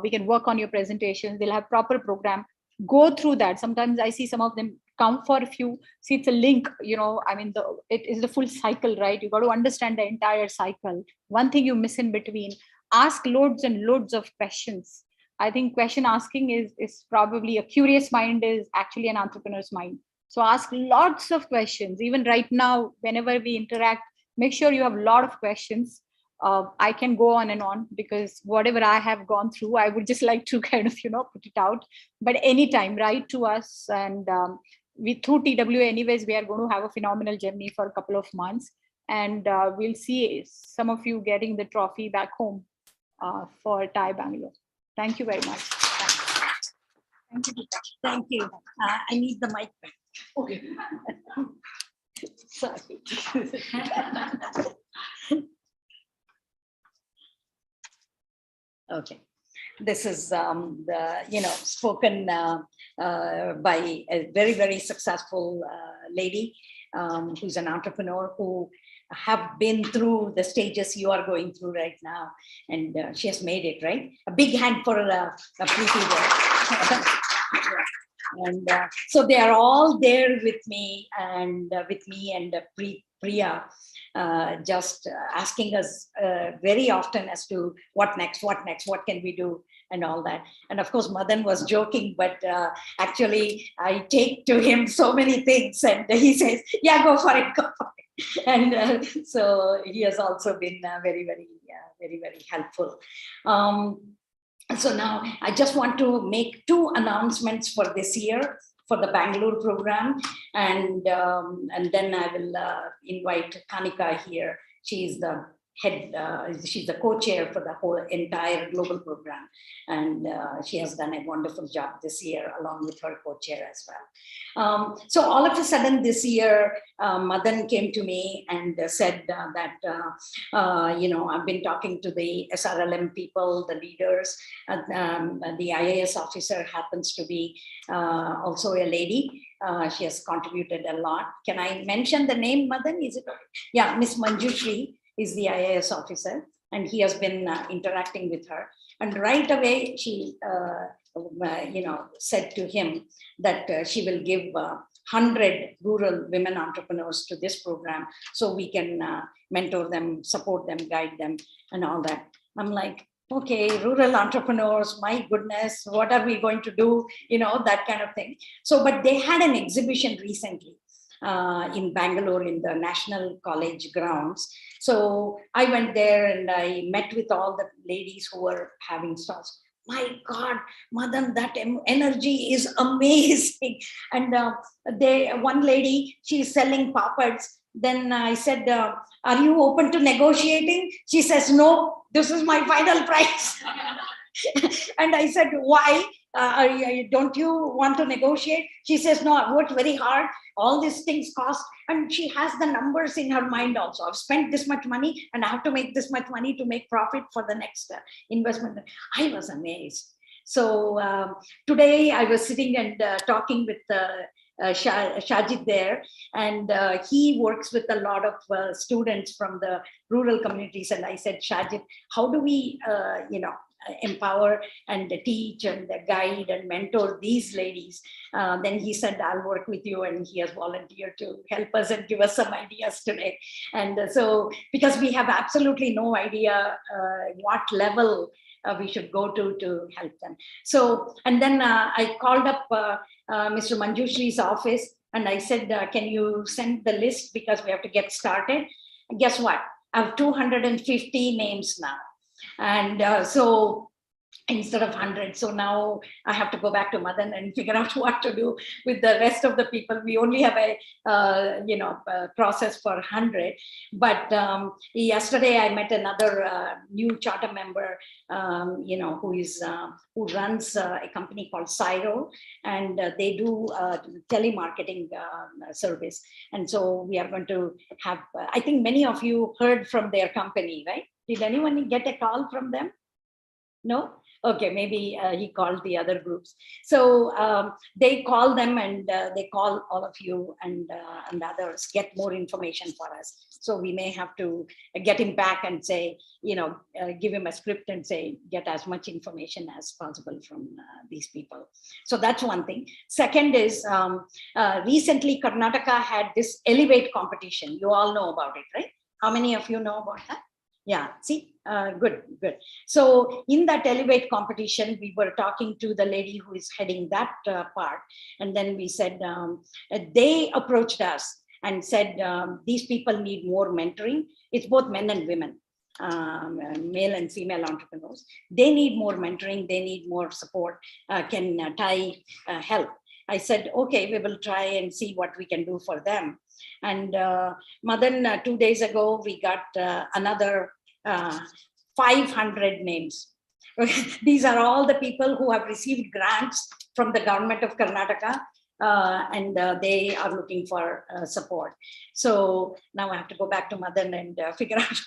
We can work on your presentations. They'll have proper program. Go through that. Sometimes I see some of them come for a few. See, it's a link, it is the full cycle, right? You got to understand the entire cycle. One thing you miss in between, ask loads and loads of questions. I think question asking is probably a curious mind is actually an entrepreneur's mind. So ask lots of questions. Even right now, whenever we interact, make sure you have a lot of questions. I can go on and on because whatever I have gone through, I would just like to kind of, put it out. But anytime, write to us. And we through TW anyways, we are going to have a phenomenal journey for a couple of months. And we'll see some of you getting the trophy back home for Thai Bangalore. Thank you very much. Thanks. Thank you, Deepa. Thank you. I need the mic back. Okay. Sorry. Okay. This is the spoken by a very, very successful lady who's an entrepreneur who have been through the stages you are going through right now, and she has made it, right? A big hand for Preeti there. And so they are all there with me and Priya, just asking us very often as to what next, what can we do, and all that. And of course, Madan was joking, but actually I take to him so many things, and he says, yeah, go for it, go for it. And so he has also been very, very helpful. So now I just want to make two announcements for this year for the Bangalore program, and then I will invite Kanika here. She's the head, she's the co-chair for the whole entire global program, and she has done a wonderful job this year along with her co-chair as well. So all of a sudden this year, Madan came to me and said that I've been talking to the SRLM people, the leaders. The IAS officer happens to be also a lady. She has contributed a lot. Can I mention the name, Madan? Is it okay? Yeah, Miss Manjushri is the IAS officer, and he has been interacting with her. And right away, she said to him that she will give 100 rural women entrepreneurs to this program, so we can mentor them, support them, guide them, and all that. I'm like, okay, rural entrepreneurs, my goodness, what are we going to do? That kind of thing. So, but they had an exhibition recently in Bangalore in the National College grounds. So I went there and I met with all the ladies who were having stalls. My God, Madan, that energy is amazing. And one lady, she's selling papads. Then I said, are you open to negotiating? She says, no, this is my final price. And I said, why? Don't you want to negotiate? She says, no, I worked very hard. All these things cost. And she has the numbers in her mind also. I've spent this much money and I have to make this much money to make profit for the next investment. I was amazed. So today I was sitting and talking with Shajid there, and he works with a lot of students from the rural communities. And I said, Shajid, how do we, empower and teach and guide and mentor these ladies? Then he said, I'll work with you, and he has volunteered to help us and give us some ideas today. And so, because we have absolutely no idea what level we should go to help them. So, and then I called up Mr. Manjushri's office, and I said, can you send the list, because we have to get started. And guess what? I have 250 names now. And so instead of 100. So now I have to go back to Madan and figure out what to do with the rest of the people. We only have a process for 100. But yesterday I met another new charter member, who runs a company called Cyro, and they do telemarketing service. And so we are going to have, I think many of you heard from their company, right? Did anyone get a call from them? No? Okay, maybe he called the other groups. So they call them, and they call all of you and others, get more information for us. So we may have to get him back and say, give him a script and say, get as much information as possible from these people. So that's one thing. Second is, recently Karnataka had this Elevate competition. You all know about it, right? How many of you know about that? Yeah, see, good. So in that Elevate competition, we were talking to the lady who is heading that part. And then we said, they approached us and said, these people need more mentoring. It's both men and women, male and female entrepreneurs. They need more mentoring. They need more support. Can Thai help? I said, okay, we will try and see what we can do for them. And Madan, 2 days ago, we got another 500 names. These are all the people who have received grants from the government of Karnataka. and they are looking for support. So now I have to go back to Madan and figure out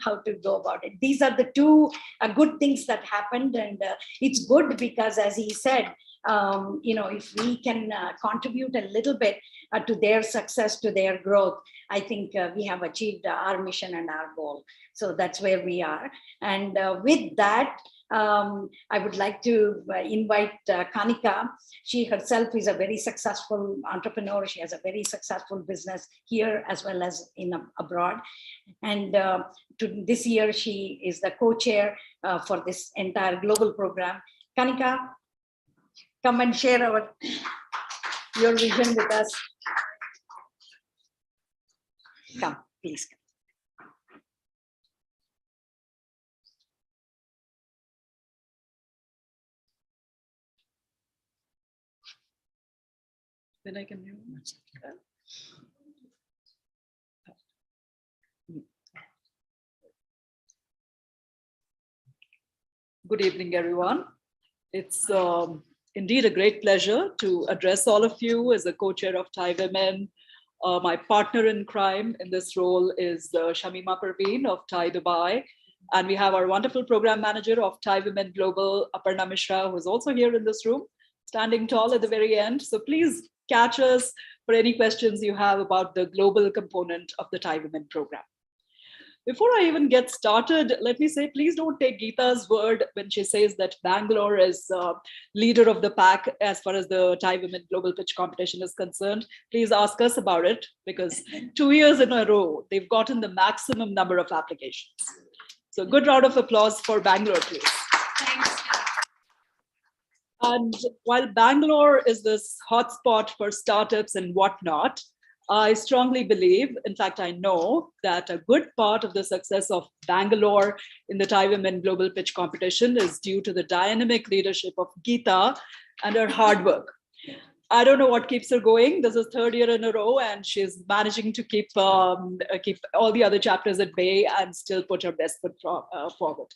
how to go about it. These are the two good things that happened, and it's good because, as he said, if we can contribute a little bit to their success, to their growth, I think we have achieved our mission and our goal. So that's where we are. And with that, I would like to invite Kanika. She herself is a very successful entrepreneur. She has a very successful business here as well as abroad. And this year, she is the co-chair for this entire global program. Kanika, come and share your vision with us. Come, please. Then I can hear. Good evening, everyone. It's indeed a great pleasure to address all of you as the co-chair of Thai Women. My partner in crime in this role is Shamima Parveen of Thai Dubai. And we have our wonderful program manager of Thai Women Global, Aparna Mishra, who is also here in this room, standing tall at the very end. So please catch us for any questions you have about the global component of the Thai Women program. Before I even get started, let me say, please don't take Geeta's word when she says that Bangalore is leader of the pack as far as the Thai Women Global Pitch Competition is concerned. Please ask us about it, because 2 years in a row, they've gotten the maximum number of applications. So good round of applause for Bangalore, please. Thanks. And while Bangalore is this hotspot for startups and whatnot, I strongly believe, in fact, I know that a good part of the success of Bangalore in the Thai Women Global Pitch Competition is due to the dynamic leadership of Geeta and her hard work. I don't know what keeps her going. This is 3rd year in a row, and she's managing to keep all the other chapters at bay and still put her best foot forward.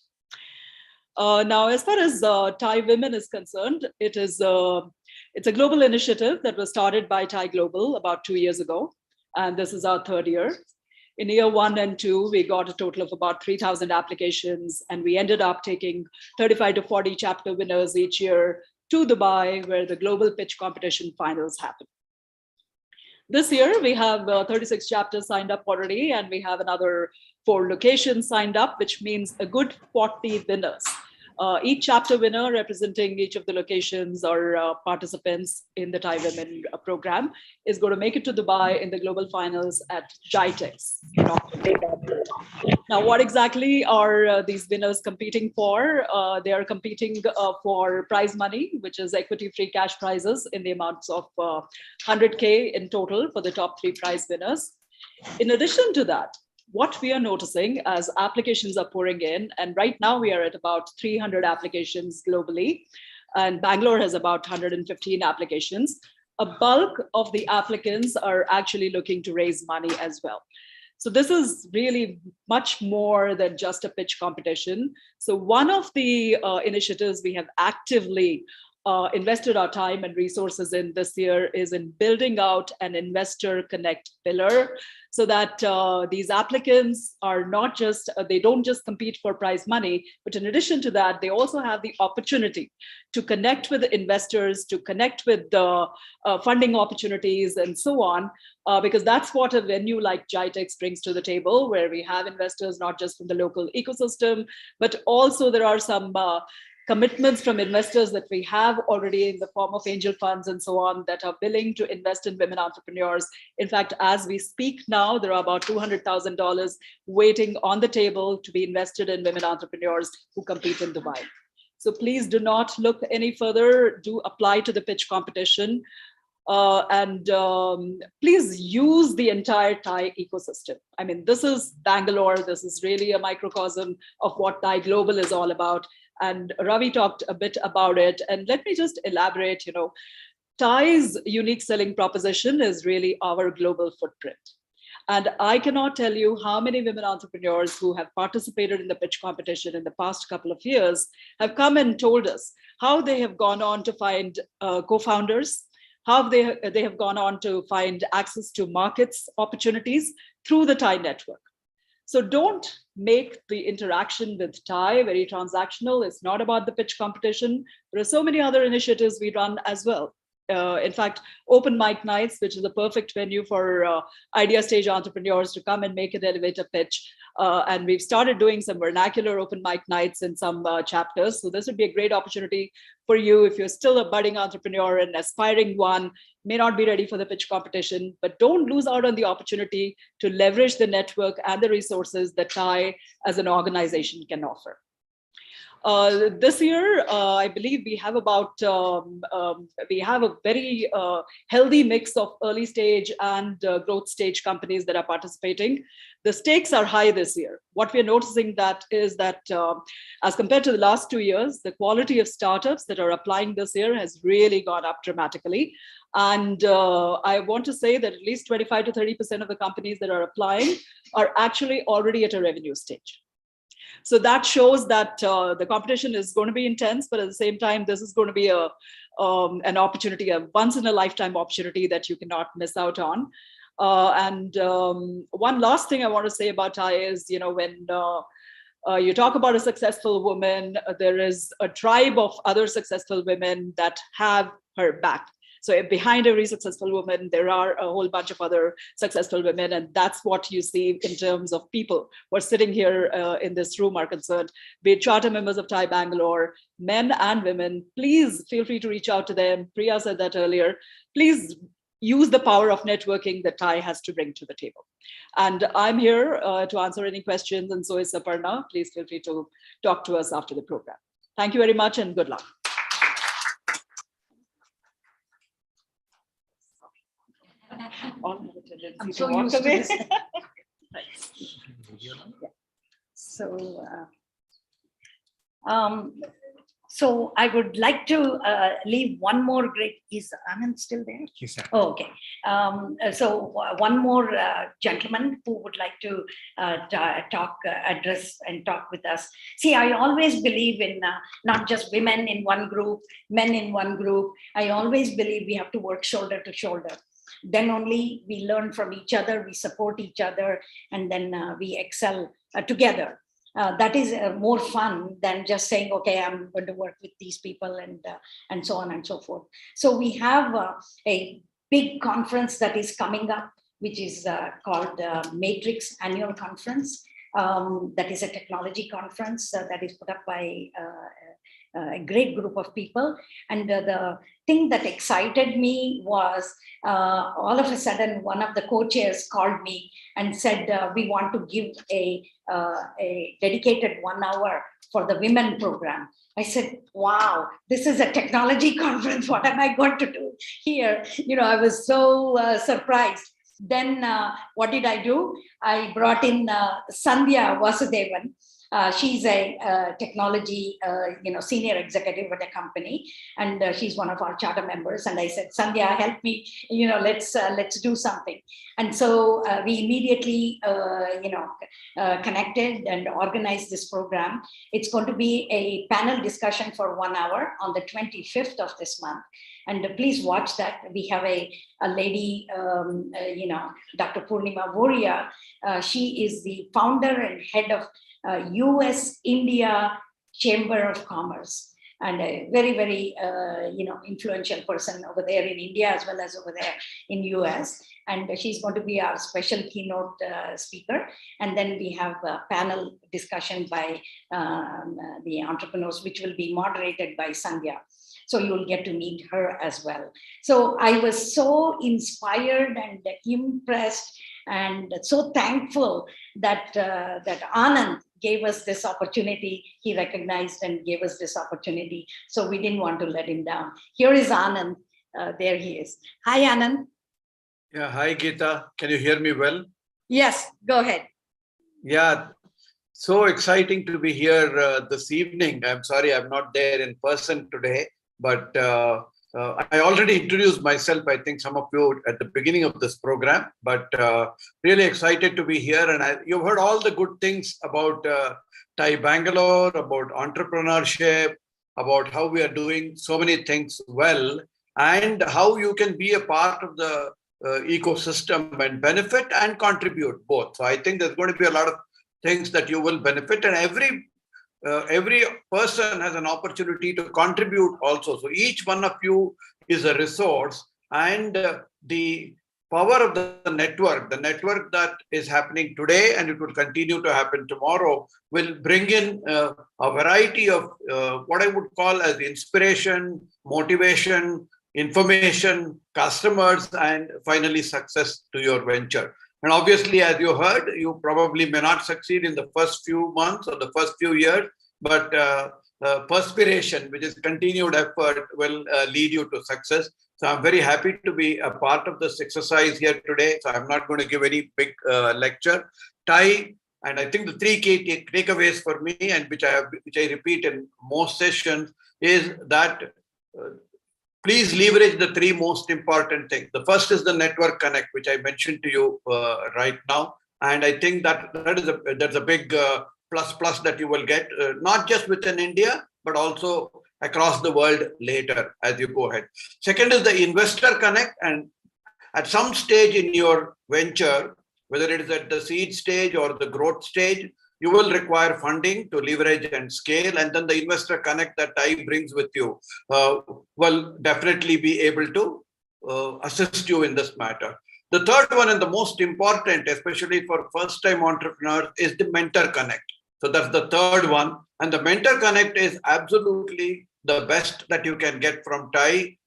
Now, as far as Thai Women is concerned, it's a global initiative that was started by Thai Global about 2 years ago, and this is our 3rd year. In year 1 and 2, we got a total of about 3,000 applications, and we ended up taking 35 to 40 chapter winners each year to Dubai, where the global pitch competition finals happen. This year, we have 36 chapters signed up already, and we have another 4 locations signed up, which means a good 40 winners. Each chapter winner representing each of the locations or participants in the Thai Women program is going to make it to Dubai in the global finals at GITEX. Now, what exactly are these winners competing for? They are competing for prize money, which is equity-free cash prizes in the amounts of 100K in total for the top 3 prize winners. In addition to that, what we are noticing as applications are pouring in, and right now we are at about 300 applications globally, and Bangalore has about 115 applications. A bulk of the applicants are actually looking to raise money as well. So this is really much more than just a pitch competition. So one of the initiatives we have actively invested our time and resources in this year is in building out an investor connect pillar, so that these applicants are not just, they don't just compete for prize money, but in addition to that, they also have the opportunity to connect with investors, to connect with the funding opportunities and so on, because that's what a venue like GITEX brings to the table, where we have investors not just from the local ecosystem, but also there are some commitments from investors that we have already in the form of angel funds and so on that are willing to invest in women entrepreneurs. In fact, as we speak now, there are about $200,000 waiting on the table to be invested in women entrepreneurs who compete in Dubai. So please do not look any further. Do apply to the pitch competition. Please use the entire Thai ecosystem. I mean, this is Bangalore. This is really a microcosm of what Thai Global is all about. And Ravi talked a bit about it. And let me just elaborate, Thai's unique selling proposition is really our global footprint. And I cannot tell you how many women entrepreneurs who have participated in the pitch competition in the past couple of years have come and told us how they have gone on to find co-founders, how they have gone on to find access to markets opportunities through the TIE network. So don't make the interaction with TIE very transactional. It's not about the pitch competition. There are so many other initiatives we run as well. In fact, open mic nights, which is a perfect venue for idea stage entrepreneurs to come and make an elevator pitch. And we've started doing some vernacular open mic nights in some chapters. So this would be a great opportunity for you if you're still a budding entrepreneur and aspiring one, may not be ready for the pitch competition, but don't lose out on the opportunity to leverage the network and the resources that TIE as an organization can offer. This year, I believe we have we have a very healthy mix of early stage and growth stage companies that are participating. The stakes are high this year. What we're noticing is that as compared to the last 2 years, the quality of startups that are applying this year has really gone up dramatically. And I want to say that at least 25 to 30% of the companies that are applying are actually already at a revenue stage. So that shows that the competition is going to be intense, but at the same time, this is going to be an opportunity, a once in a lifetime opportunity that you cannot miss out on. And one last thing I want to say about TIE is, when you talk about a successful woman, there is a tribe of other successful women that have her back. So behind every successful woman, there are a whole bunch of other successful women. And that's what you see in terms of people who are sitting here in this room are concerned, be it charter members of TIE Bangalore, men and women. Please feel free to reach out to them. Priya said that earlier. Please use the power of networking that TIE has to bring to the table. And I'm here to answer any questions. And so is Aparna. Please feel free to talk to us after the program. Thank you very much and good luck. I'm so used to this. So, so I would like to leave one more great. Is Anand still there? Yes, sir. Oh, okay. So one more gentleman who would like to address and talk with us. See, I always believe in not just women in one group, men in one group. I always believe we have to work shoulder to shoulder. Then only we learn from each other, we support each other, and then we excel together. That is more fun than just saying, okay, I'm going to work with these people and so on and so forth. So we have a big conference that is coming up, which is called Matrix Annual Conference. That is a technology conference that is put up by a great group of people. And the thing that excited me was all of a sudden, one of the co-chairs called me and said, we want to give a dedicated 1 hour for the women program. I said, wow, this is a technology conference. What am I going to do here? I was so surprised. Then what did I do? I brought in Sandhya Vasudevan. She's a technology, senior executive at a company, and she's one of our charter members. And I said, Sandhya, help me, let's do something. And so we immediately, connected and organized this program. It's going to be a panel discussion for 1 hour on the 25th of this month. And please watch that. We have a lady, Dr. Purnima Voria. She is the founder and head of US-India Chamber of Commerce, and a very, very, influential person over there in India as well as over there in US. And she's going to be our special keynote speaker. And then we have a panel discussion by the entrepreneurs, which will be moderated by Sandhya. So you will get to meet her as well. So I was so inspired and impressed and so thankful that Anand gave us this opportunity. He recognized and gave us this opportunity. So we didn't want to let him down. Here is Anand. There he is. Hi, Anand. Yeah, hi, Geeta. Can you hear me well? Yes, go ahead. Yeah, so exciting to be here this evening. I'm sorry I'm not there in person today, but I already introduced myself, I think some of you at the beginning of this program, but really excited to be here. And you've heard all the good things about TIE Bangalore, about entrepreneurship, about how we are doing so many things well. and how you can be a part of the ecosystem and benefit and contribute both. So I think there's going to be a lot of things that you will benefit, and every person has an opportunity to contribute also. So each one of you is a resource, and the power of the network that is happening today, and it will continue to happen tomorrow, will bring in a variety of what I would call as inspiration, motivation, information, customers, and finally success to your venture. And obviously, as you heard, you probably may not succeed in the first few months or the first few years, but perspiration, which is continued effort, will lead you to success. So I'm very happy to be a part of this exercise here today. So I'm not going to give any big lecture. TiE, and I think the three key takeaways for me, and which I repeat in most sessions, is that please leverage the three most important things. The first is the network connect, which I mentioned to you right now. And I think that's a big plus that you will get, not just within India, but also across the world later as you go ahead. Second is the investor connect. And at some stage in your venture, whether it is at the seed stage or the growth stage, you will require funding to leverage and scale. And then the investor connect that TiE brings with you will definitely be able to assist you in this matter. The third one, and the most important, especially for first-time entrepreneurs, is the mentor connect. So that's the third one. And the mentor connect is absolutely the best that you can get from TiE.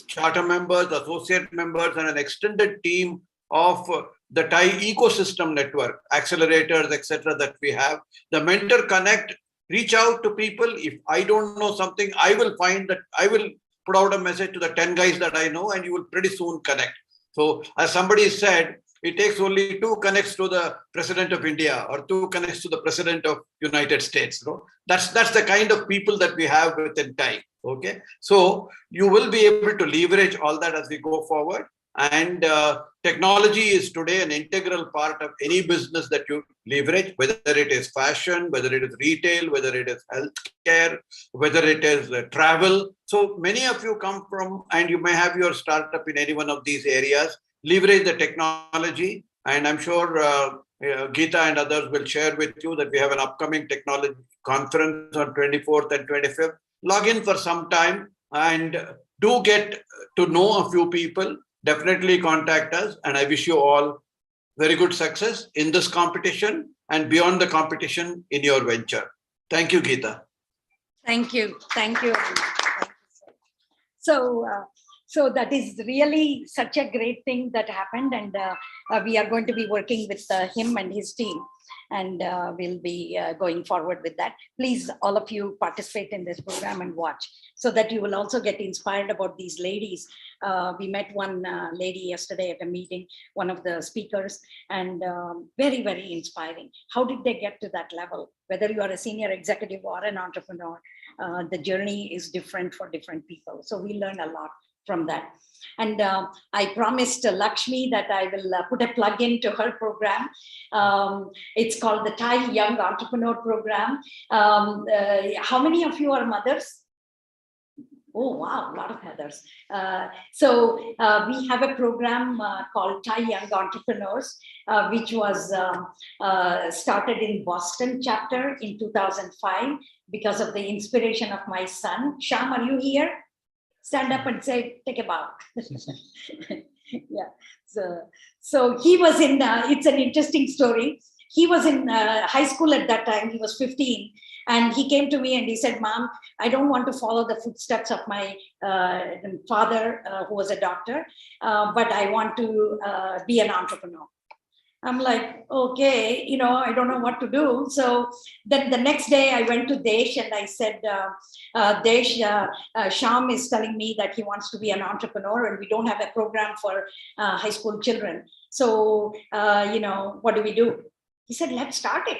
Charter members, associate members, and an extended team of the TiE ecosystem network, accelerators, etc. that we have. The mentor connect, reach out to people. If I don't know something, I will find that I will put out a message to the 10 guys that I know, and you will pretty soon connect. So as somebody said, it takes only 2 connects to the president of India or 2 connects to the president of United States. No? That's the kind of people that we have within TiE. Okay, so you will be able to leverage all that as we go forward. And technology is today an integral part of any business that you leverage, whether it is fashion, whether it is retail, whether it is healthcare, whether it is travel. So many of you come from, and you may have your startup in any one of these areas. Leverage the technology, and I'm sure Geeta and others will share with you that we have an upcoming technology conference on 24th and 25th. Log in for some time and do get to know a few people. Definitely contact us, and I wish you all very good success in this competition and beyond the competition in your venture. Thank you, Geeta. Thank you. Thank you. So that is really such a great thing that happened, and we are going to be working with him and his team, and we'll be going forward with that. Please, all of you, participate in this program and watch, so that you will also get inspired about these ladies. We met one lady yesterday at a meeting, one of the speakers, and very, very inspiring. How did they get to that level? Whether you are a senior executive or an entrepreneur, the journey is different for different people. So we learn a lot from that. And I promised Lakshmi that I will put a plug into her program. It's called the TiE Young Entrepreneur Program. How many of you are mothers? Oh, wow, a lot of mothers. So we have a program called TiE Young Entrepreneurs, which was started in Boston chapter in 2005 because of the inspiration of my son. Sham, are you here? Stand up and say, take a bow. Yeah. So he was in, it's an interesting story. He was in high school at that time. He was 15. And he came to me and he said, Mom, I don't want to follow the footsteps of my father, who was a doctor, but I want to be an entrepreneur. I'm like, okay, I don't know what to do. So then the next day I went to Desh and I said, Desh, Sham is telling me that he wants to be an entrepreneur and we don't have a program for high school children. So, what do we do? He said, let's start it.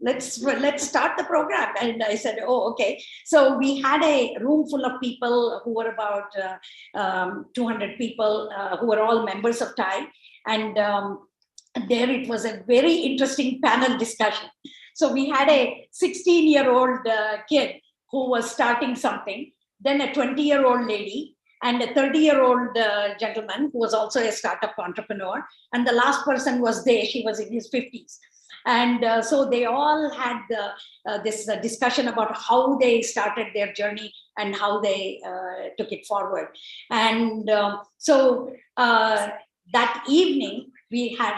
Let's start the program. And I said, oh, okay. So we had a room full of people who were about 200 people who were all members of TiE. And there it was a very interesting panel discussion. So we had a 16-year-old kid who was starting something, then a 20-year-old lady, and a 30-year-old gentleman who was also a startup entrepreneur. And the last person was there. She was in his 50s. And so they all had this discussion about how they started their journey and how they took it forward. And so that evening, we had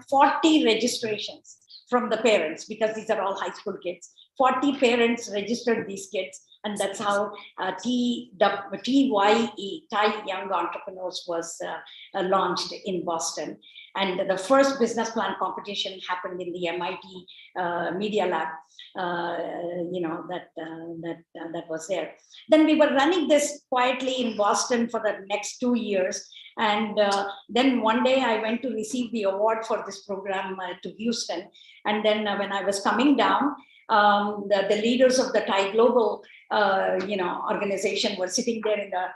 40 registrations from the parents, because these are all high school kids. 40 parents registered these kids, and that's how TYE, Thai Young Entrepreneurs, was launched in Boston. And the first business plan competition happened in the MIT Media Lab, that was there. Then we were running this quietly in Boston for the next 2 years. And then one day I went to receive the award for this program to Houston. And then when I was coming down, the leaders of the Thai Global, organization were sitting there in the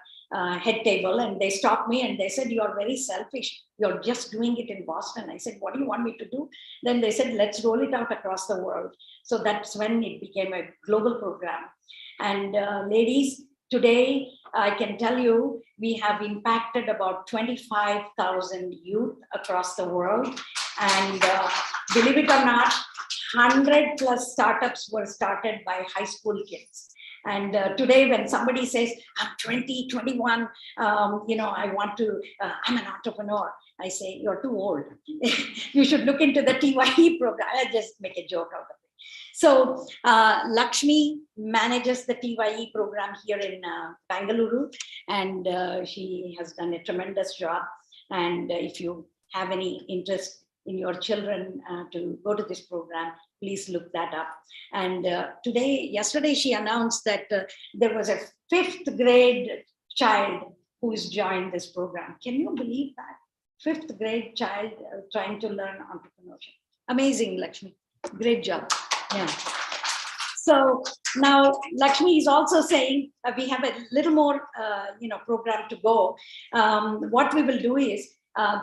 head table, and they stopped me and they said, "You are very selfish. You're just doing it in Boston." I said, "What do you want me to do?" Then they said, "Let's roll it out across the world." So that's when it became a global program. And ladies, today I can tell you, we have impacted about 25,000 youth across the world. And believe it or not, 100 plus startups were started by high school kids. And today, when somebody says, "I'm 20, 21, I want to, I'm an entrepreneur," I say, "You're too old. You should look into the TYE program." I just make a joke out of it. So Lakshmi manages the TYE program here in Bangalore, and she has done a tremendous job. And if you have any interest in your children to go to this program, please look that up. And yesterday, she announced that there was a 5th grade child who has joined this program. Can you believe that? 5th grade child trying to learn entrepreneurship. Amazing, Lakshmi. Great job. Yeah. So now Lakshmi is also saying we have a little more, program to go. What we will do is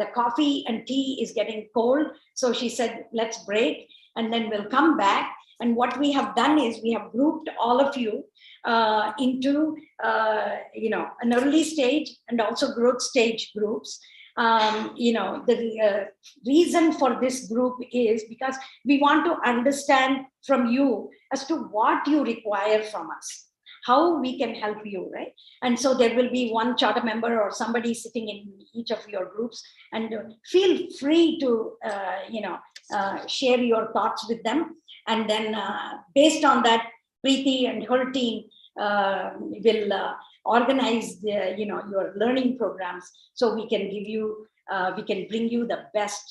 the coffee and tea is getting cold. So she said, let's break and then we'll come back. And what we have done is we have grouped all of you into, an early stage and also growth stage groups. The reason for this group is because we want to understand from you as to what you require from us, how we can help you, right? And so there will be one charter member or somebody sitting in each of your groups, and feel free to, share your thoughts with them. And then based on that, Preeti and her team will organize your learning programs, so we can give you, we can bring you the best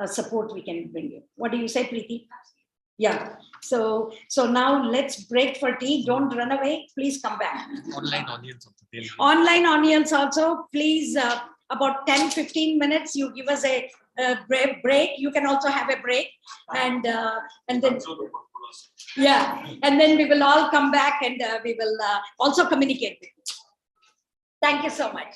support we can bring you. What do you say, Preeti? Yeah. So now let's break for tea. Don't run away. Please come back. Online audience also. Online audience also, please, about 10-15 minutes, you give us a break. You can also have a break. And then, yeah, and then we will all come back, and we will also communicate with you. Thank you so much.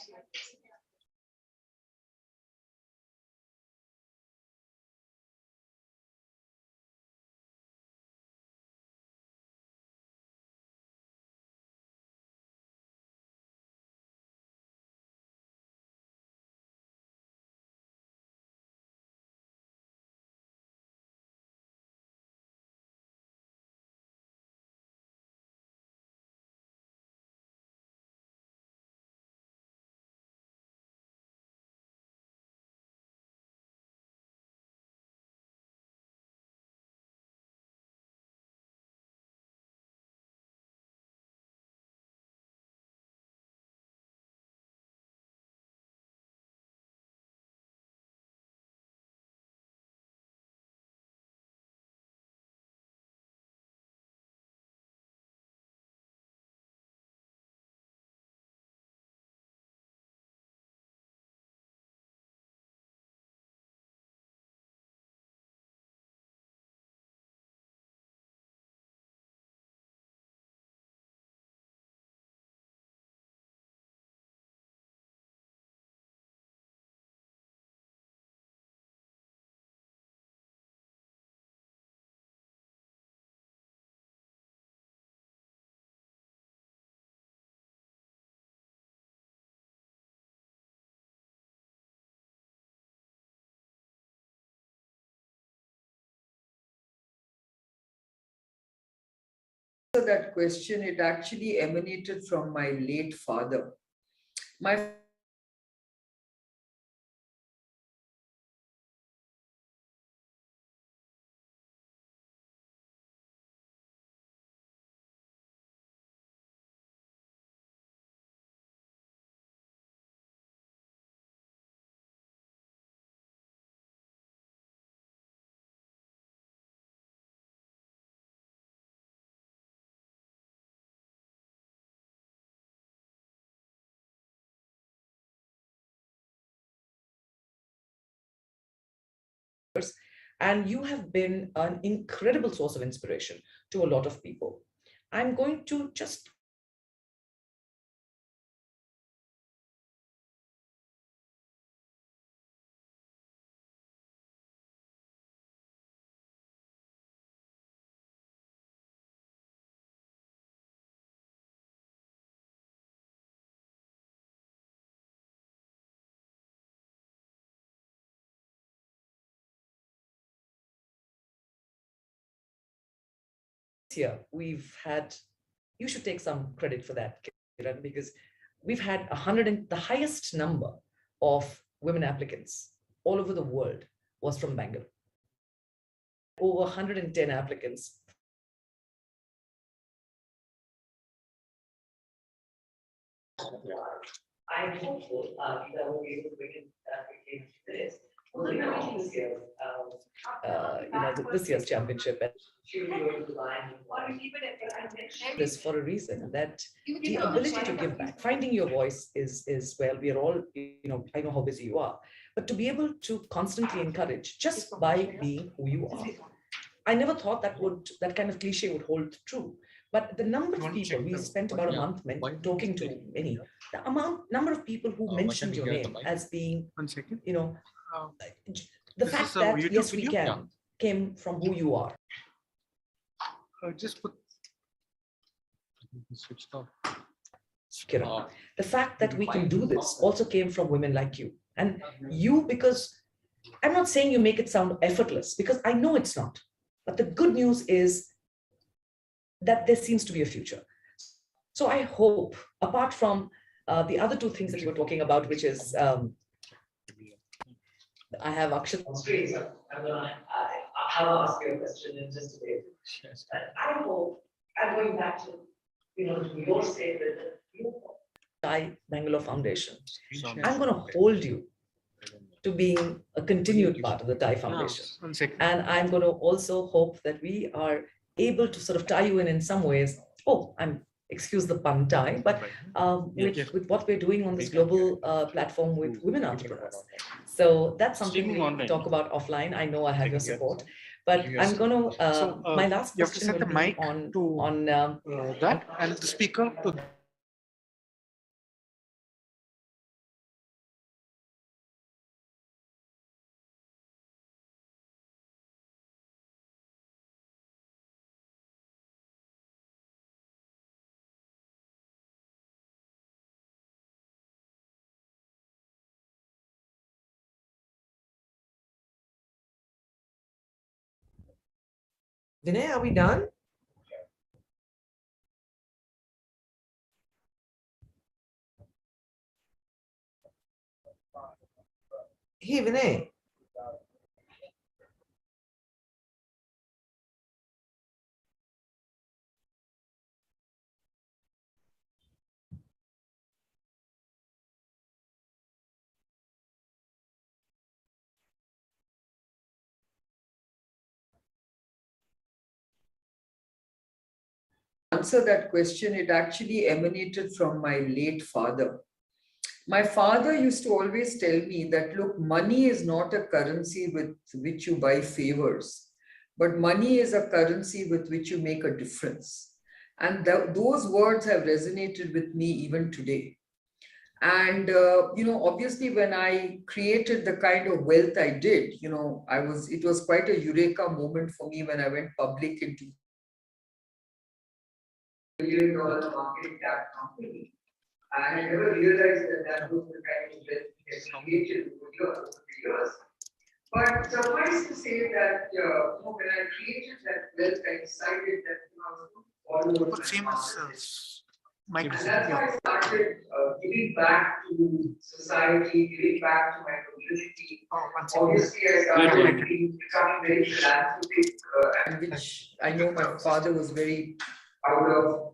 That question, it actually emanated from my late father. My and you have been an incredible source of inspiration to a lot of people. I'm going to just here, we've had, you should take some credit for that, Kiran, because we've had 100 and the highest number of women applicants all over the world was from Bangalore. Over 110 applicants. I'm hopeful that we'll be able to bring in this. This year's championship. This for a reason, that the ability to give back, finding your voice is well, we are all, I know how busy you are, but to be able to constantly encourage just by being who you are. I never thought that kind of cliche would hold true. But the number of people, we spent about a month talking to many, number of people who mentioned your name as being, the fact that yes, we can, came from who you are. Just put switched off. Kiran, the fact that we can do this also came from women like you. And you, because I'm not saying you make it sound effortless, because I know it's not. But the good news is that there seems to be a future. So I hope, apart from the other two things that you were talking about, which is, I have Akshat on screen. I'll ask you a question in just a bit. I hope, I'm going back to, to your statement, Thai Bangalore Foundation. I'm going to hold you to being a continued part of the Thai Foundation. And I'm going to also hope that we are able to sort of tie you in some ways. Excuse the pun, Thai, but with what we're doing on this global platform with women entrepreneurs. So that's something we can talk about offline. I know I have your support, but I'm going to, my last question will be on that and the speaker to Vinay, are we done? Hey, Vinay. Answer that question, it actually emanated from my late father. My father used to always tell me that, look, money is not a currency with which you buy favors, but money is a currency with which you make a difference. And those words have resonated with me even today. And, obviously when I created the kind of wealth I did, it was quite a eureka moment for me when I went public into $1 billion market cap company. And I never realized that was the kind of wealth we had created over the years. But suffice to say that, when I created that wealth, I decided that I was going to What famous microphone? That's how I started giving back to society, giving back to my community. Oh, one second. Obviously, I started becoming very philanthropic, and which I know my father was very proud of.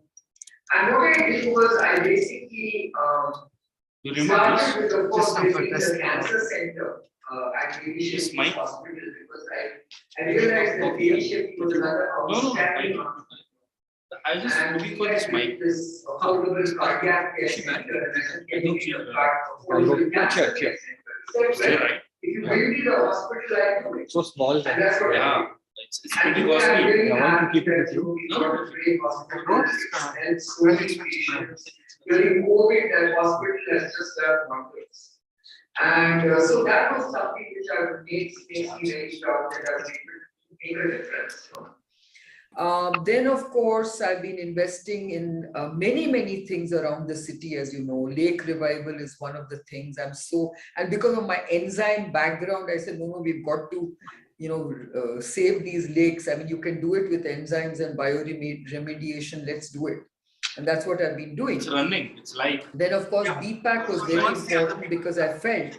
And what I did was I basically started with the first building the cancer center at Baby Shakti Hospital because I realized that Baby Shakti was another outstanding. I was just looking for this mic. This affordable cardiac care center and affordable cancer care center. So if you build the hospital, I do it. So small. And that's what I do. It's pretty costly. I want to keep it with you. During COVID, that hospital has just done wonders. And so that was something which makes me very proud that I was able to make a difference. Then, of course, I've been investing in many things around the city, as you know. Lake revival is one of the things and because of my enzyme background, I said, no, we've got to, save these lakes. I mean, you can do it with enzymes and bioremediation. Let's do it. And that's what I've been doing. It's running, it's live. Then, of course, BPAC was very important because I felt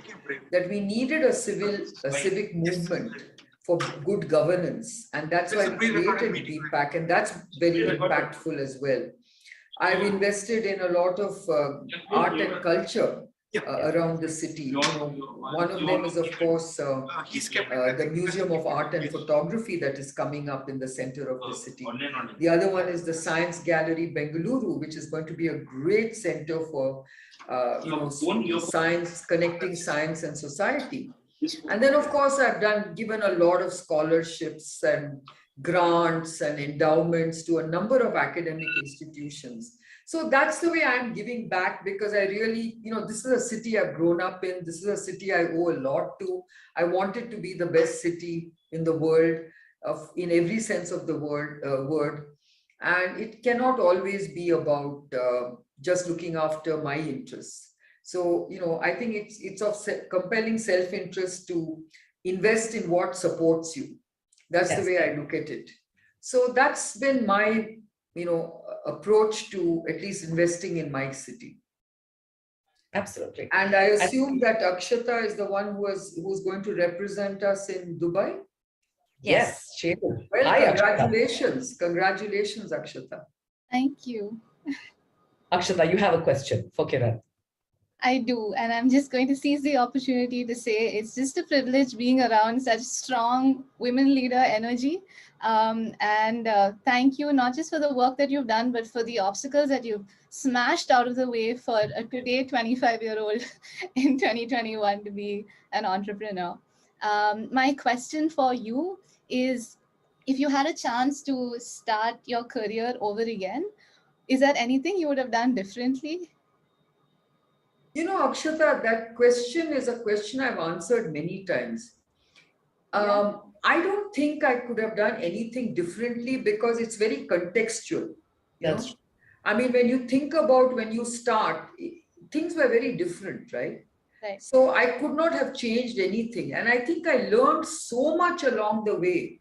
that we needed a civic movement for good governance. And that's why we created BPAC, and that's very impactful as well. I've invested in a lot of art and culture around the city. One of them is, of course, the Museum of Art and Photography that is coming up in the center of the city. The other one is the Science Gallery Bengaluru, which is going to be a great center for science, connecting science and society. And then, of course, I've given a lot of scholarships and grants and endowments to a number of academic institutions. So that's the way I'm giving back, because I really, this is a city I've grown up in. This is a city I owe a lot to. I want it to be the best city in the world, in every sense of the word. And it cannot always be about just looking after my interests. So, I think it's of compelling self-interest to invest in what supports you. That's the way I look at it. So that's been my, approach to at least investing in my city. Absolutely. And I assume that Akshata is the one who's going to represent us in Dubai. Yes, she will. Well, Hi, congratulations. Congratulations, Akshata. Thank you. Akshata, you have a question for Kiran. I do, and I'm just going to seize the opportunity to say it's just a privilege being around such strong women leader energy. Thank you, not just for the work that you've done, but for the obstacles that you've smashed out of the way for a today 25-year-old in 2021 to be an entrepreneur. My question for you is, if you had a chance to start your career over again, is there anything you would have done differently? Akshata, that question is a question I've answered many times. I don't think I could have done anything differently because it's very contextual. I mean, when you think about when you start, things were very different, right? Right. So I could not have changed anything. And I think I learned so much along the way.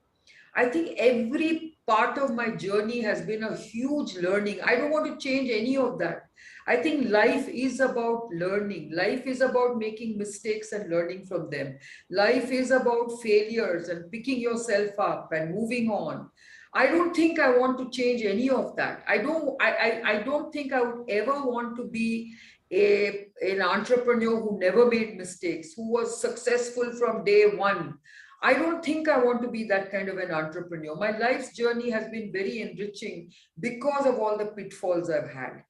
I think every part of my journey has been a huge learning. I don't want to change any of that. I think life is about learning. Life is about making mistakes and learning from them. Life is about failures and picking yourself up and moving on. I don't think I want to change any of that. I don't think I would ever want to be an entrepreneur who never made mistakes, who was successful from day one. I don't think I want to be that kind of an entrepreneur. My life's journey has been very enriching because of all the pitfalls I've had.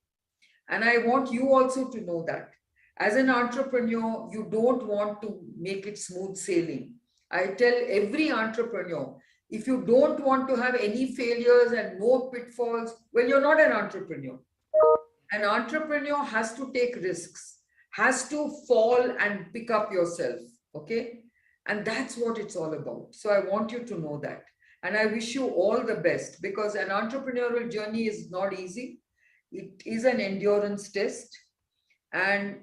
And I want you also to know that. As an entrepreneur, you don't want to make it smooth sailing. I tell every entrepreneur, if you don't want to have any failures and no pitfalls, well, you're not an entrepreneur. An entrepreneur has to take risks, has to fall and pick up yourself, okay? And that's what it's all about. So I want you to know that. And I wish you all the best, because an entrepreneurial journey is not easy. It is an endurance test, and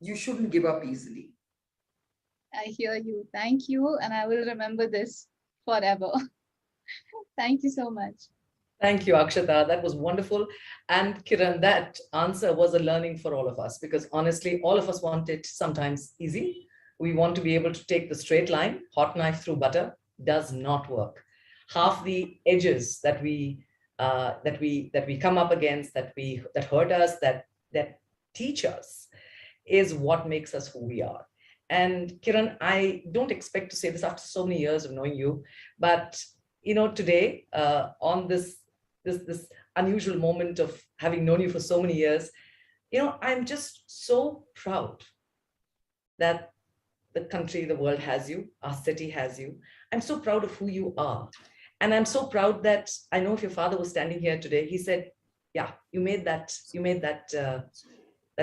you shouldn't give up easily. I hear you. Thank you. And I will remember this forever. Thank you so much. Thank you, Akshata. That was wonderful. And Kiran, that answer was a learning for all of us, because honestly, all of us want it sometimes easy. We want to be able to take the straight line. Hot knife through butter does not work. Half the edges that we come up against, that hurt us, that teach us, is what makes us who we are. And Kiran, I don't expect to say this after so many years of knowing you, but today, on this unusual moment of having known you for so many years, I'm just so proud that the country, the world has you, our city has you. I'm so proud of who you are. And I'm so proud that I know if your father was standing here today, he said, yeah, you made that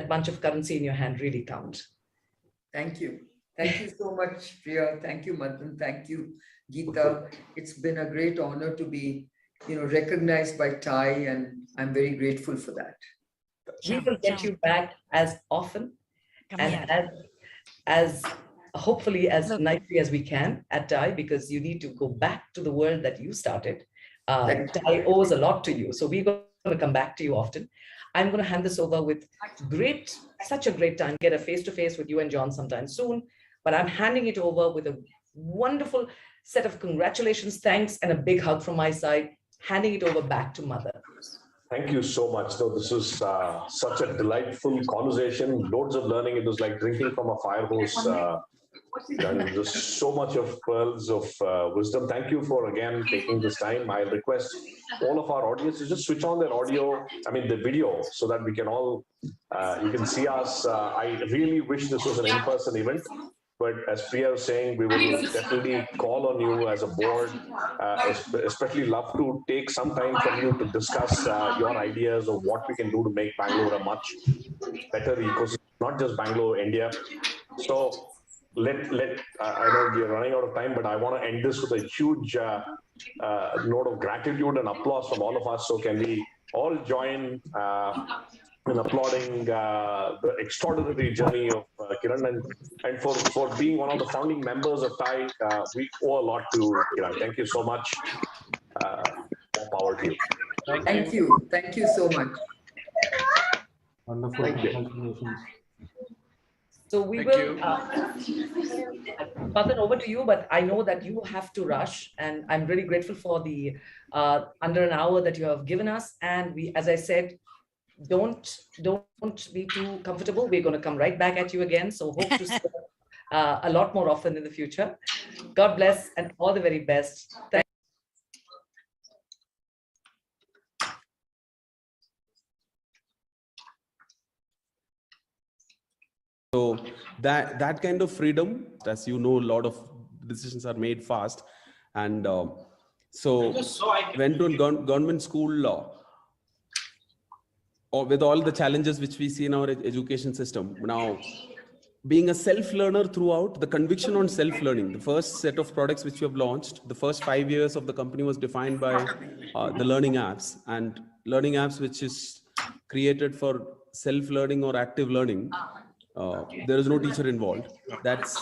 bunch of currency in your hand really count. Thank you. Thank you so much, Priya. Thank you, Madan. Thank you, Geeta. It's been a great honor to be, recognized by TIE, and I'm very grateful for that. We will get you back as often and as hopefully as nicely as we can at TIE, because you need to go back to the world that you started. TIE owes a lot to you. So we're going to come back to you often. I'm going to hand this over with such a great time, get a face-to-face with you and John sometime soon. But I'm handing it over with a wonderful set of congratulations, thanks, and a big hug from my side, handing it over back to Mother. Thank you so much. So this was such a delightful conversation, loads of learning. It was like drinking from a fire hose. And just so much of pearls of wisdom. Thank you for again taking this time. I request all of our audience to just switch on their the video, so that we can all, you can see us. I really wish this was an in-person event, but as Priya was saying, we will definitely call on you as a board, especially love to take some time from you to discuss your ideas of what we can do to make Bangalore a much better ecosystem, not just Bangalore, India. So I know we're running out of time, but I want to end this with a huge note of gratitude and applause from all of us. So can we all join in applauding the extraordinary journey of Kiran, and for being one of the founding members of TIE. We owe a lot to Kiran. Thank you so much. More power to you. Thank you. Thank you so much. Wonderful. Congratulations. So we will pass it over to you, but I know that you have to rush, and I'm really grateful for the under an hour that you have given us. And we, as I said, don't be too comfortable. We're going to come right back at you again. So hope to see a lot more often in the future. God bless and all the very best. Thank So that kind of freedom, as you know, a lot of decisions are made fast. And so went to government school or with all the challenges which we see in our education system. Now, being a self-learner throughout, the conviction on self-learning, the first set of products which we have launched, the first 5 years of the company was defined by the learning apps, and learning apps which is created for self-learning or active learning. There is no teacher involved. That's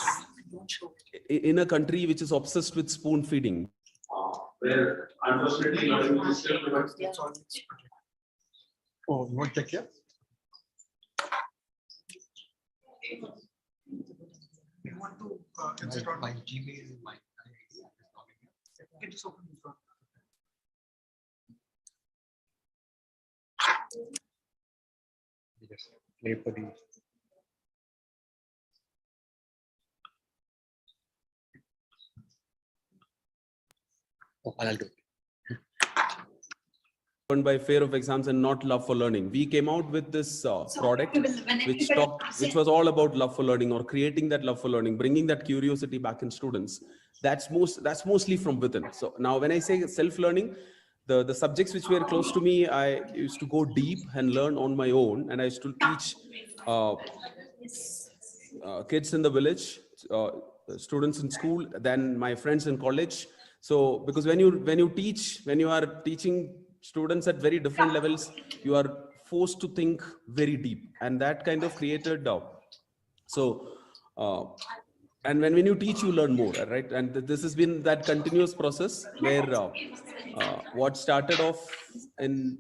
in a country which is obsessed with spoon feeding. Where unfortunately learning is still Oh, you want to check here? You want to install my Gmail, my can just open this one. Yes, play for the. Oh, I'll do it. By fear of exams and not love for learning. We came out with this product which was all about love for learning, or creating that love for learning, bringing that curiosity back in students. That's mostly from within. So now when I say self-learning, the subjects which were close to me, I used to go deep and learn on my own, and I used to teach kids in the village, students in school, then my friends in college. So because when you are teaching students at very different levels, you are forced to think very deep, and that kind of created and when you teach, you learn more, right? And this has been that continuous process where what started off in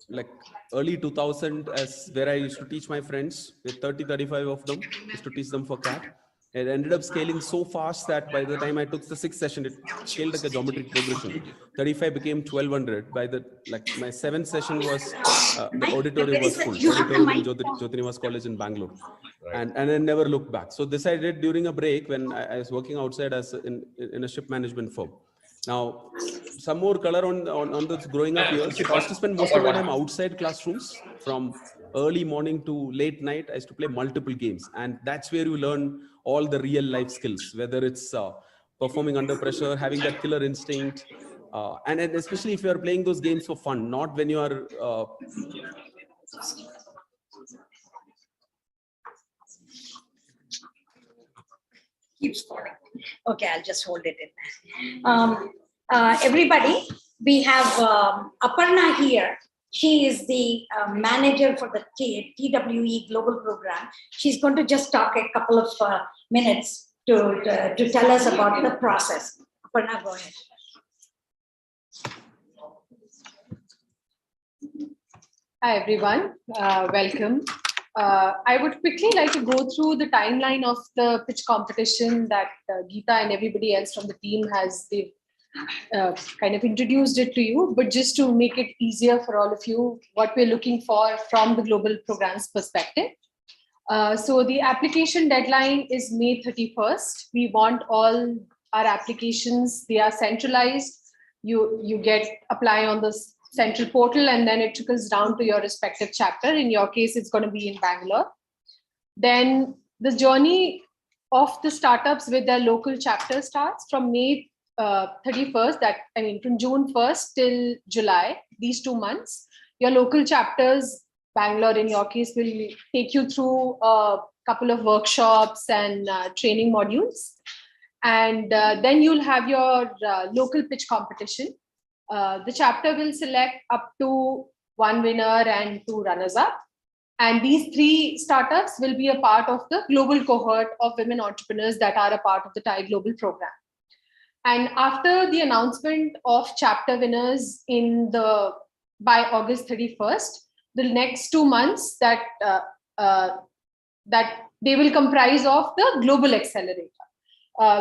like early 2000 as where I used to teach my friends with 35 of them, used to teach them for CAT. It ended up scaling so fast that by the time I took the 6th session, it scaled like a geometric progression. 35 became 1200. By the, like my 7th session was, the auditorium was full. Auditorium in Jyotinivas College in Bangalore. Right. And I never looked back. So this I did during a break when I was working outside as in a ship management firm. Now, some more color on those growing up years. I used to spend most of my time outside classrooms from early morning to late night. I used to play multiple games, and that's where you learn all the real life skills, whether it's performing under pressure, having that killer instinct, and especially if you are playing those games for fun, not when you are keeps falling. Okay, I'll just hold it in. Everybody, we have Aparna here. She is the manager for the TWE Global Program. She's going to just talk a couple of minutes to tell us about the process. Aparna, go ahead. Hi, everyone. Welcome. I would quickly like to go through the timeline of the pitch competition that Geeta and everybody else from the team has. They've kind of introduced it to you, but just to make it easier for all of you, what we're looking for from the global programs perspective. So the application deadline is May 31st. We want all our applications, they are centralized. You get apply on the central portal, and then it trickles down to your respective chapter. In your case, it's going to be in Bangalore. Then the journey of the startups with their local chapter starts from May 31st, from June 1st till July, these 2 months. Your local chapters, Bangalore in your case, will take you through a couple of workshops and training modules. And then you'll have your local pitch competition. The chapter will select up to 1 winner and 2 runners-up. And these 3 startups will be a part of the global cohort of women entrepreneurs that are a part of the TIE Global Program. And after the announcement of chapter winners by August 31st, the next 2 months that they will comprise of the Global Accelerator.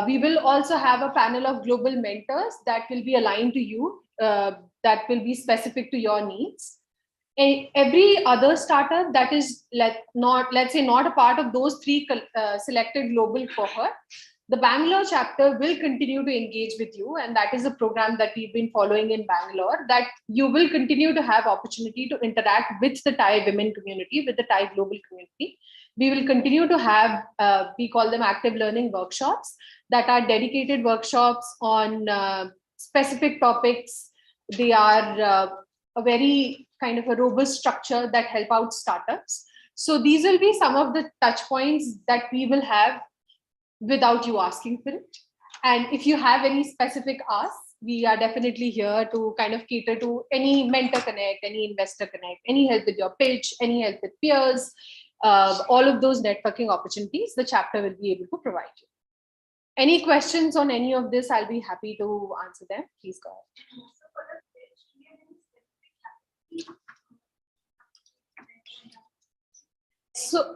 We will also have a panel of global mentors that will be aligned to you, that will be specific to your needs. Every other startup that is let's say not a part of those 3 selected global cohort, the Bangalore chapter will continue to engage with you, and that is a program that we've been following in Bangalore, that you will continue to have opportunity to interact with the Thai women community, with the Thai global community. We will continue to have, we call them active learning workshops, that are dedicated workshops on specific topics. They are a very kind of a robust structure that help out startups. So these will be some of the touch points that we will have without you asking for it. And if you have any specific asks, we are definitely here to kind of cater to any mentor connect, any investor connect, any help with your pitch, any help with peers, all of those networking opportunities, the chapter will be able to provide you. Any questions on any of this, I'll be happy to answer them. Please go ahead. So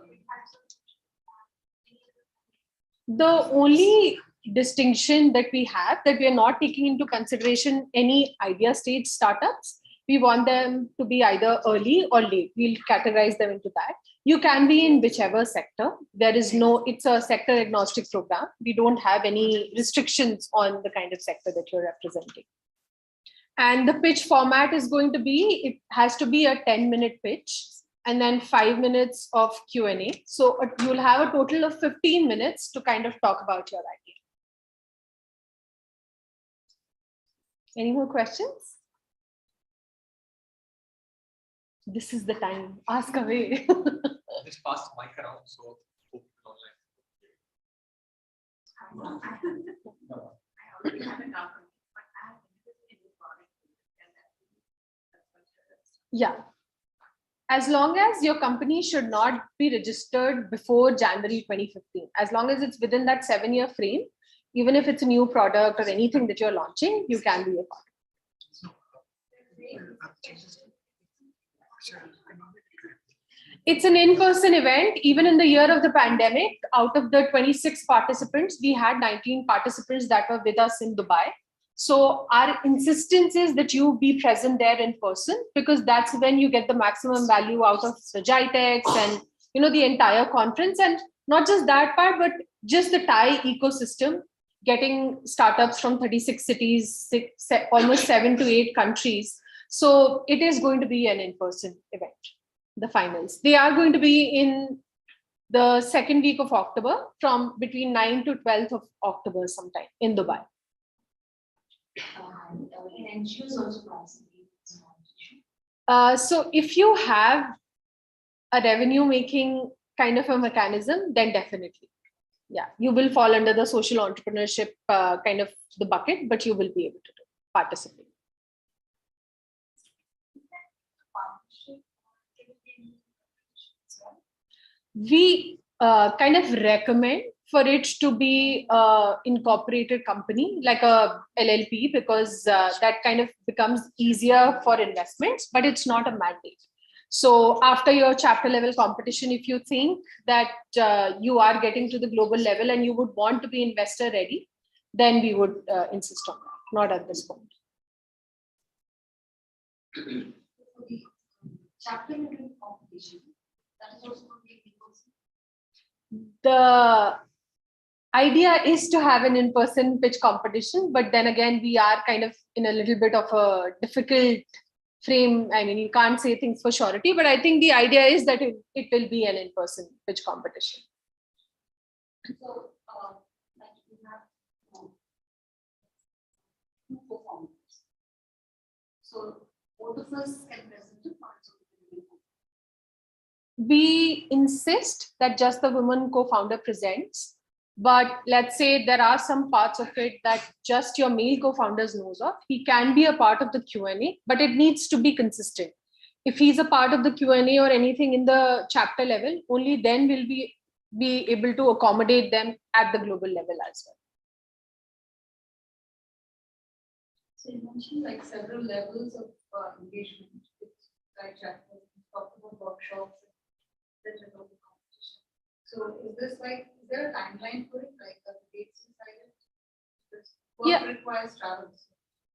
the only distinction that we have, that we are not taking into consideration any idea stage startups. We want them to be either early or late. We'll categorize them into that. You can be in whichever sector. There is it's a sector agnostic program. We don't have any restrictions on the kind of sector that you're representing. And the pitch format is going to be, it has to be a 10-minute pitch and then 5 minutes of Q&A. So you'll have a total of 15 minutes to kind of talk about your idea. Any more questions? This is the time. Ask away. Just pass the mic around so people online. Yeah. as long as your company should not be registered before January 2015, as long as it's within that 7-year frame, even if it's a new product or anything that you're launching, you can be a part. It's an in-person event. Even in the year of the pandemic, out of the 26 participants, we had 19 participants that were with us in Dubai. So our insistence is that you be present there in person, because that's when you get the maximum value out of the GITEX and the entire conference. And not just that part, but just the Thai ecosystem, getting startups from 36 cities, almost 7 to 8 countries. So it is going to be an in-person event. The finals, they are going to be in the second week of October, from between 9th to 12th of October sometime in Dubai. So if you have a revenue making kind of a mechanism, then definitely, yeah, you will fall under the social entrepreneurship kind of the bucket, but you will be able to participate. We kind of recommend for it to be incorporated company like a LLP, because that kind of becomes easier for investments, but it's not a mandate. So after your chapter level competition, if you think that you are getting to the global level and you would want to be investor ready, then we would insist on that, not at this point. Chapter level competition, that is also the idea is to have an in-person pitch competition, but then again, we are kind of in a little bit of a difficult frame. I mean, you can't say things for surety, but I think the idea is that it will be an in-person pitch competition. So, like you have two co-founders. So, both of us can present the parts of the we insist that just the woman co-founder presents, but let's say there are some parts of it that just your male co-founders knows of. He can be a part of the Q&A, but it needs to be consistent. If he's a part of the Q&A or anything in the chapter level, only then will we be able to accommodate them at the global level as well. So you mentioned like several levels of engagement with chapters, talked about workshops. So is there a timeline for it, like the dates decided? Work requires travel.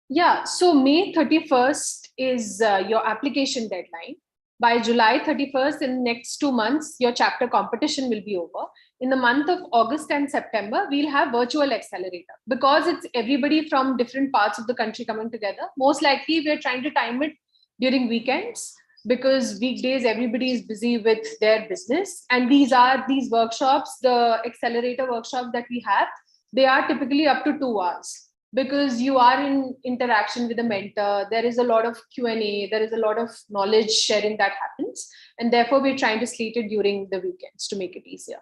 Yeah, so May 31st is your application deadline. By July 31st, in the next 2 months, your chapter competition will be over. In the month of August and September, we'll have virtual accelerator. Because it's everybody from different parts of the country coming together, most likely we're trying to time it during weekends, because weekdays everybody is busy with their business. And these workshops, the accelerator workshop that we have, they are typically up to 2 hours, because you are in interaction with a mentor. There is a lot of Q&A, there is a lot of knowledge sharing that happens, and therefore we're trying to slate it during the weekends to make it easier.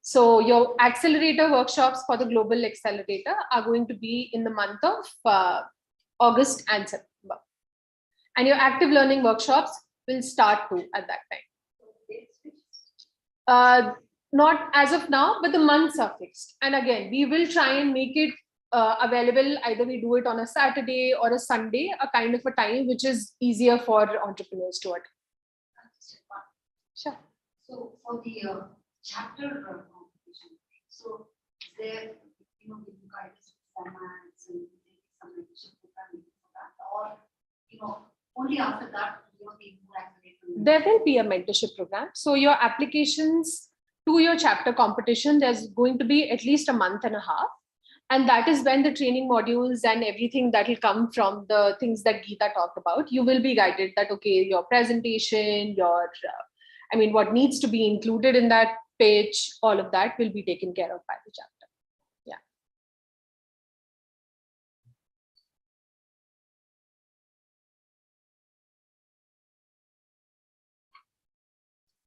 So your accelerator workshops for the global accelerator are going to be in the month of August and September, and your active learning workshops will start too at that time. Not as of now, but the months are fixed. And again, we will try and make it available. Either we do it on a Saturday or a Sunday, a kind of a time which is easier for entrepreneurs to attend. Sure. So for the chapter competition, so there, you guys formats and some mentorship program for that, or only after that, there will be a mentorship program. So your applications to your chapter competition, there's going to be at least a month and a half. And that is when the training modules and everything that will come from the things that Geeta talked about, you will be guided that, okay, your presentation, what needs to be included in that page, all of that will be taken care of by the chapter. Yeah.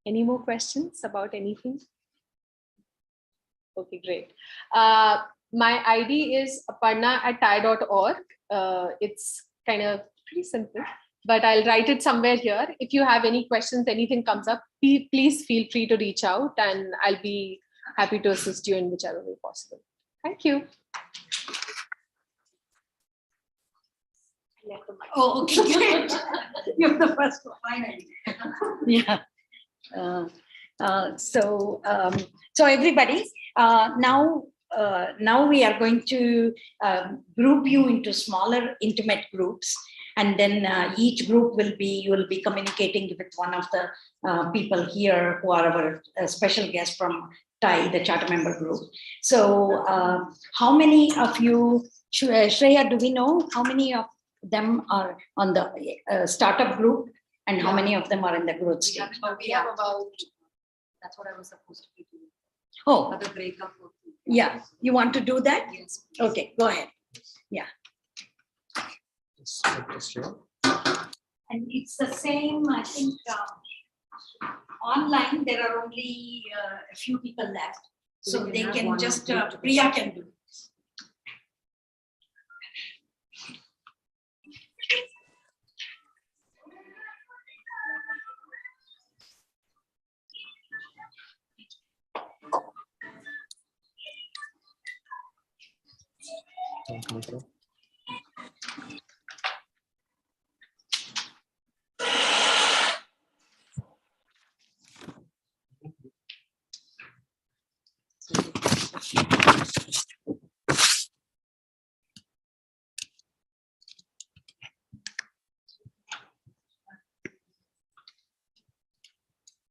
Any more questions about anything? Okay, great. My ID is aparna@thai.org. It's kind of pretty simple. but I'll write it somewhere here. If you have any questions, anything comes up, please feel free to reach out and I'll be happy to assist you in whichever way possible. Thank you. Oh, okay, great. You're the first one, finally. Yeah. So everybody, now we are going to group you into smaller, intimate groups, and then each group you will be communicating with one of the people here who are our special guests from TIE, the charter member group. So, how many of you, Shreya, do we know how many of them are on the startup group, and how many of them are in the growth stage? We have about, that's what I was supposed to be doing. Oh, Other breakup. yeah. You want to do that? Yes. Okay, go ahead. Yeah. And it's the same, I think, online, there are only a few people left. So they can just, Priya can do.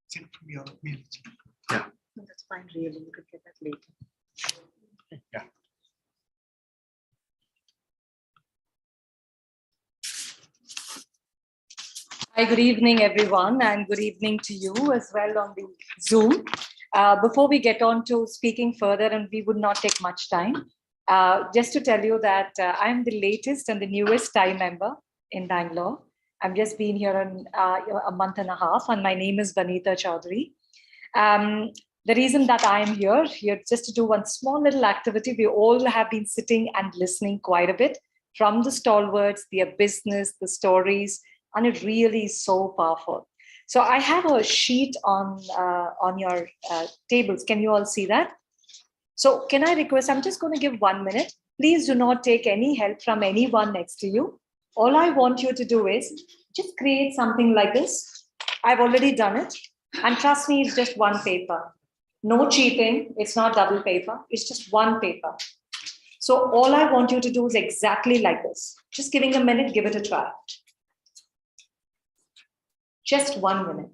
Send from your mail. No, that's fine, really. You could get that later. Yeah. Hi, good evening, everyone, and good evening to you as well on the Zoom. Before we get on to speaking further, and we would not take much time, just to tell you that I'm the latest and the newest TIE member in Bangalore. I've just been here a month and a half, and my name is Vanita Chaudhary. The reason that I am here just to do one small little activity. We all have been sitting and listening quite a bit from the stalwarts, their business, the stories, and it really is so powerful. So I have a sheet on your tables. Can you all see that? So can I request, I'm just going to give 1 minute. Please do not take any help from anyone next to you. All I want you to do is just create something like this. I've already done it. And trust me, it's just one paper. No cheating. It's not double paper. It's just one paper. So all I want you to do is exactly like this. Just giving a minute, give it a try. Just 1 minute.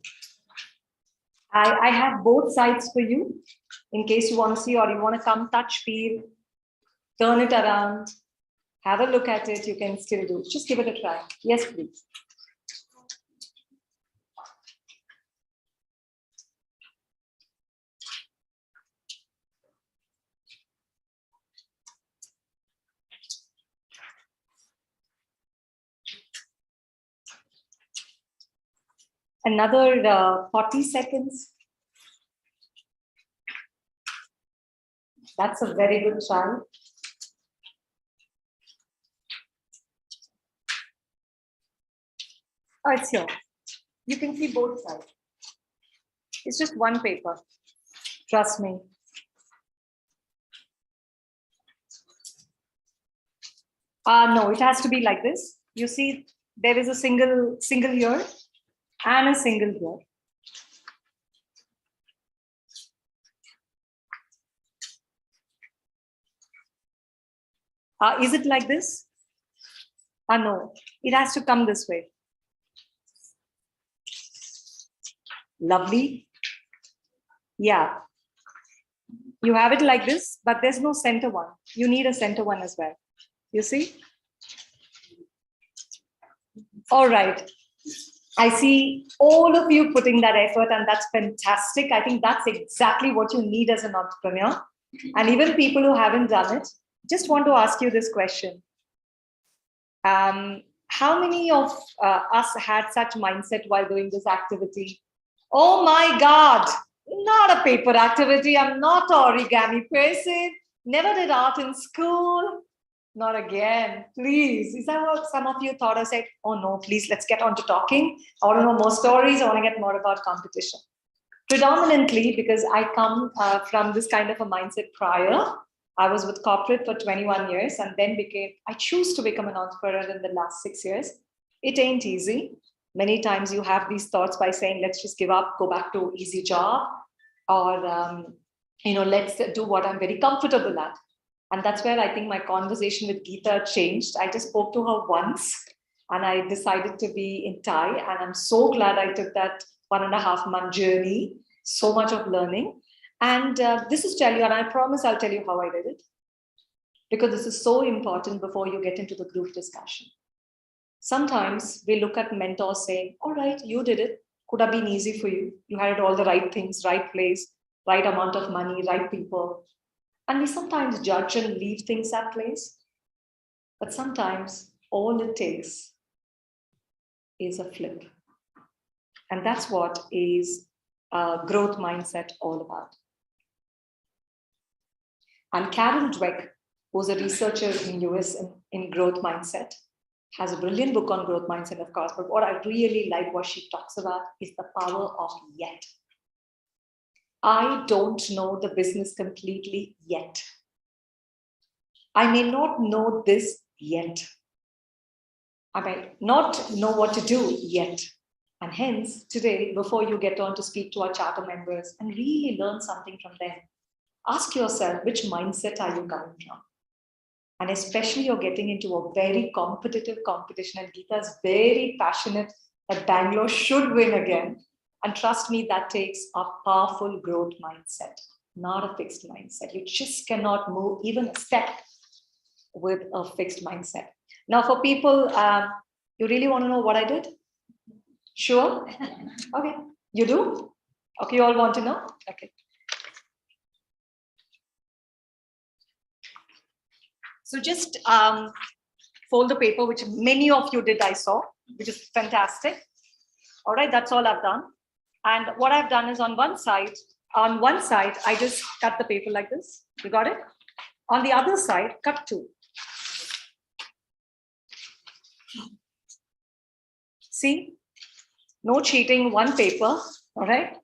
I have both sides for you in case you want to see or you want to come touch, feel, turn it around, have a look at it. You can still do it. Just give it a try. Yes, please. Another 40 seconds. That's a very good try. Oh, it's here. You can see both sides. It's just one paper. Trust me. No, it has to be like this. You see, there is a single here and a single here. Is it like this? No, it has to come this way. Lovely. Yeah. You have it like this, but there's no center one. You need a center one as well. You see? All right. I see all of you putting that effort, and that's fantastic. I think that's exactly what you need as an entrepreneur. And even people who haven't done it, just want to ask you this question. How many of us had such mindset while doing this activity? Oh my God, not a paper activity. I'm not an origami person. Never did art in school. Not again, please. Is that what some of you thought? I said, oh no, please, let's get on to talking. I want to know more stories. I want to get more about competition. Predominantly because I come from this kind of a mindset prior. I was with corporate for 21 years and then I choose to become an entrepreneur in the last 6 years. It ain't easy. Many times you have these thoughts by saying, let's just give up, go back to easy job, or, let's do what I'm very comfortable at. And that's where I think my conversation with Geeta changed. I just spoke to her once and I decided to be in Thai. And I'm so glad I took that 1.5 month journey, so much of learning. And this is tell you, and I promise I'll tell you how I did it, because this is so important before you get into the group discussion. Sometimes we look at mentors saying, all right, you did it. Could have been easy for you. You had all the right things, right place, right amount of money, right people. And we sometimes judge and leave things at place. But sometimes all it takes is a flip. And that's what is growth mindset all about. And Carol Dweck, who's a researcher in US in growth mindset, has a brilliant book on growth mindset, of course. But what I really like what she talks about is the power of yet. I don't know the business completely yet. I may not know this yet. I may not know what to do yet. And hence, today, before you get on to speak to our charter members and really learn something from them, ask yourself, which mindset are you coming from? And especially you're getting into a very competitive competition, and Geeta's very passionate that Bangalore should win again. And trust me, that takes a powerful growth mindset, not a fixed mindset. You just cannot move even a step with a fixed mindset. Now for people, you really want to know what I did? Sure? Okay, you do? Okay, you all want to know? Okay. So just fold the paper, which many of you did, I saw, which is fantastic. All right, that's all I've done. And what I've done is on one side, I just cut the paper like this. You got it? On the other side, cut 2. See, no cheating, one paper, all right?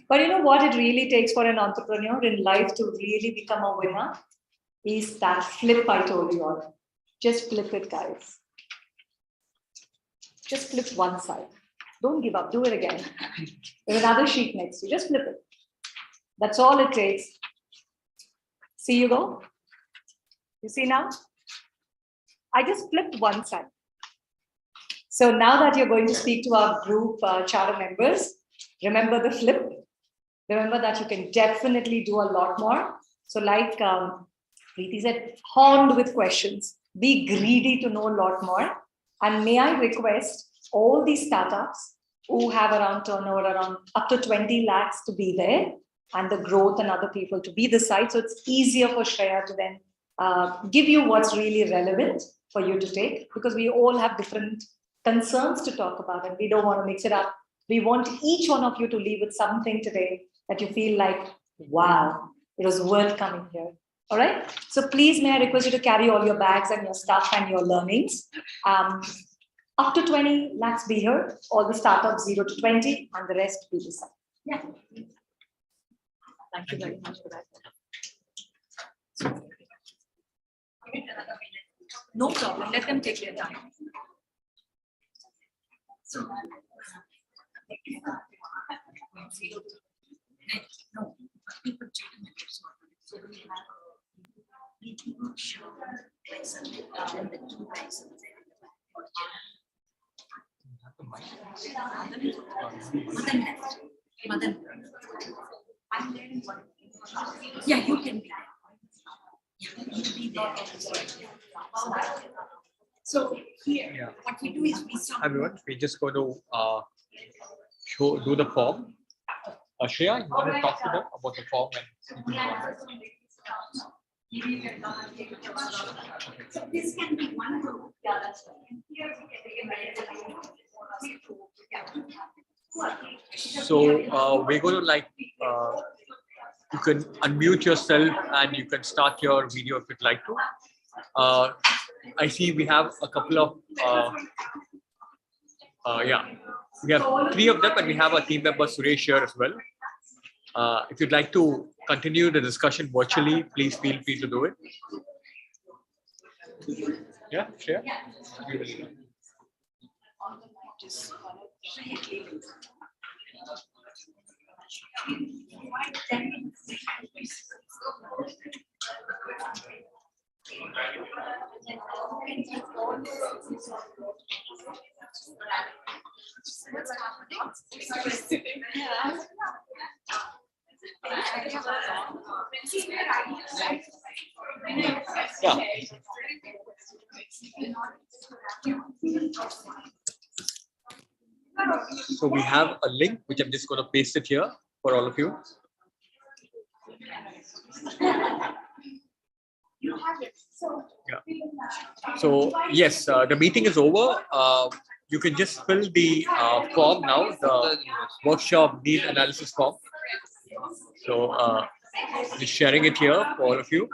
But you know what it really takes for an entrepreneur in life to really become a winner is that flip I told you all. Just flip it, guys. Just flip one side. Don't give up, do it again. There's another sheet next to you, just flip it. That's all it takes. See you go. You see now? I just flipped one side. So now that you're going to speak to our group charter members, remember the flip. Remember that you can definitely do a lot more. So like Preeti said, horned with questions. Be greedy to know a lot more. And may I request all these startups who have around turnover around up to 20 lakhs to be there, and the growth and other people to be the site. So it's easier for Shreya to then give you what's really relevant for you to take, because we all have different concerns to talk about and we don't want to mix it up. We want each one of you to leave with something today that you feel like, wow, it was worth coming here. All right. So please, may I request you to carry all your bags and your stuff and your learnings. Up to 20 lakhs be here, all the startups 0 to 20, and the rest be decided. Yeah. Thank you very much for that. No problem. Let them take their time. So, no. So we have yeah, you can be there. So here, what we do is we everyone, we just go to do the form. Shreya, you want to talk to them about the form and so this can be one group. Yeah, that's right. And here so we're going to like you can unmute yourself and you can start your video if you'd like to. I see we have a couple of, we have 3 of them, and we have a team member Suresh here as well. If you'd like to continue the discussion virtually, please feel free to do it. Yeah, share. Yeah. So we have a link which I'm just going to paste it here for all of you. Yeah. So yes, the meeting is over. You can just fill the form now, the workshop need analysis form. So just sharing it here for all of you.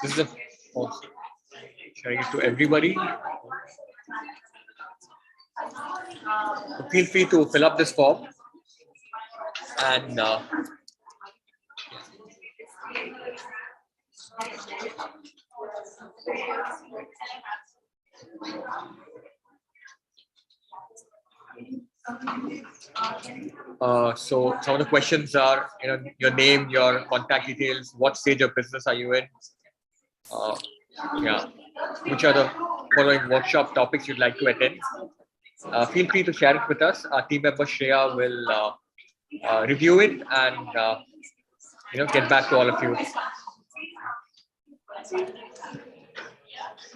This is a form. Sharing it to everybody. So feel free to fill up this form and so some of the questions are, your name, your contact details, what stage of business are you in? Yeah, which are the following workshop topics you'd like to attend? Feel free to share it with us. Our team member Shreya will review it and get back to all of you.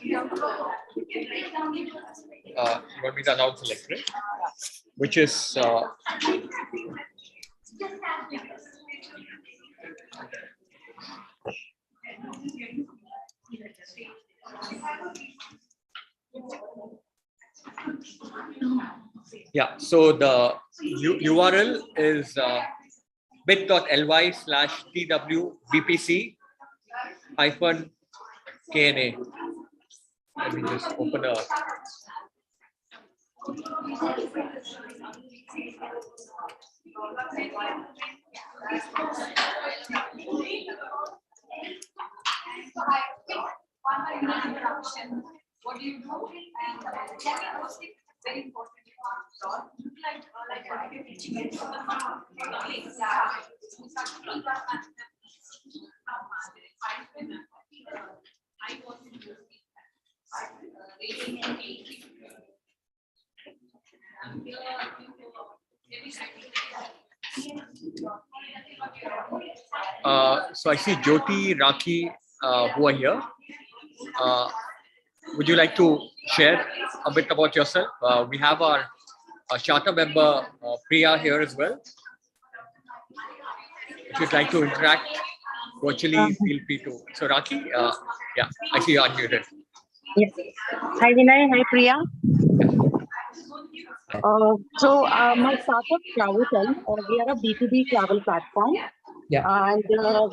You want me to announce the link, right? Which is yeah, so the URL is bit.ly/twbpc-KNA. Let me just open a what do you do? And very important. So I see Jyoti, Raki, who are here. Would you like to share a bit about yourself? We have our charter member Priya here as well. If you'd like to interact virtually, feel free to. So Raki, yeah, I see you unmuted. Yes. Hi Vinay, hi Priya. My startup Travel, we are a B2B travel platform. Yeah. And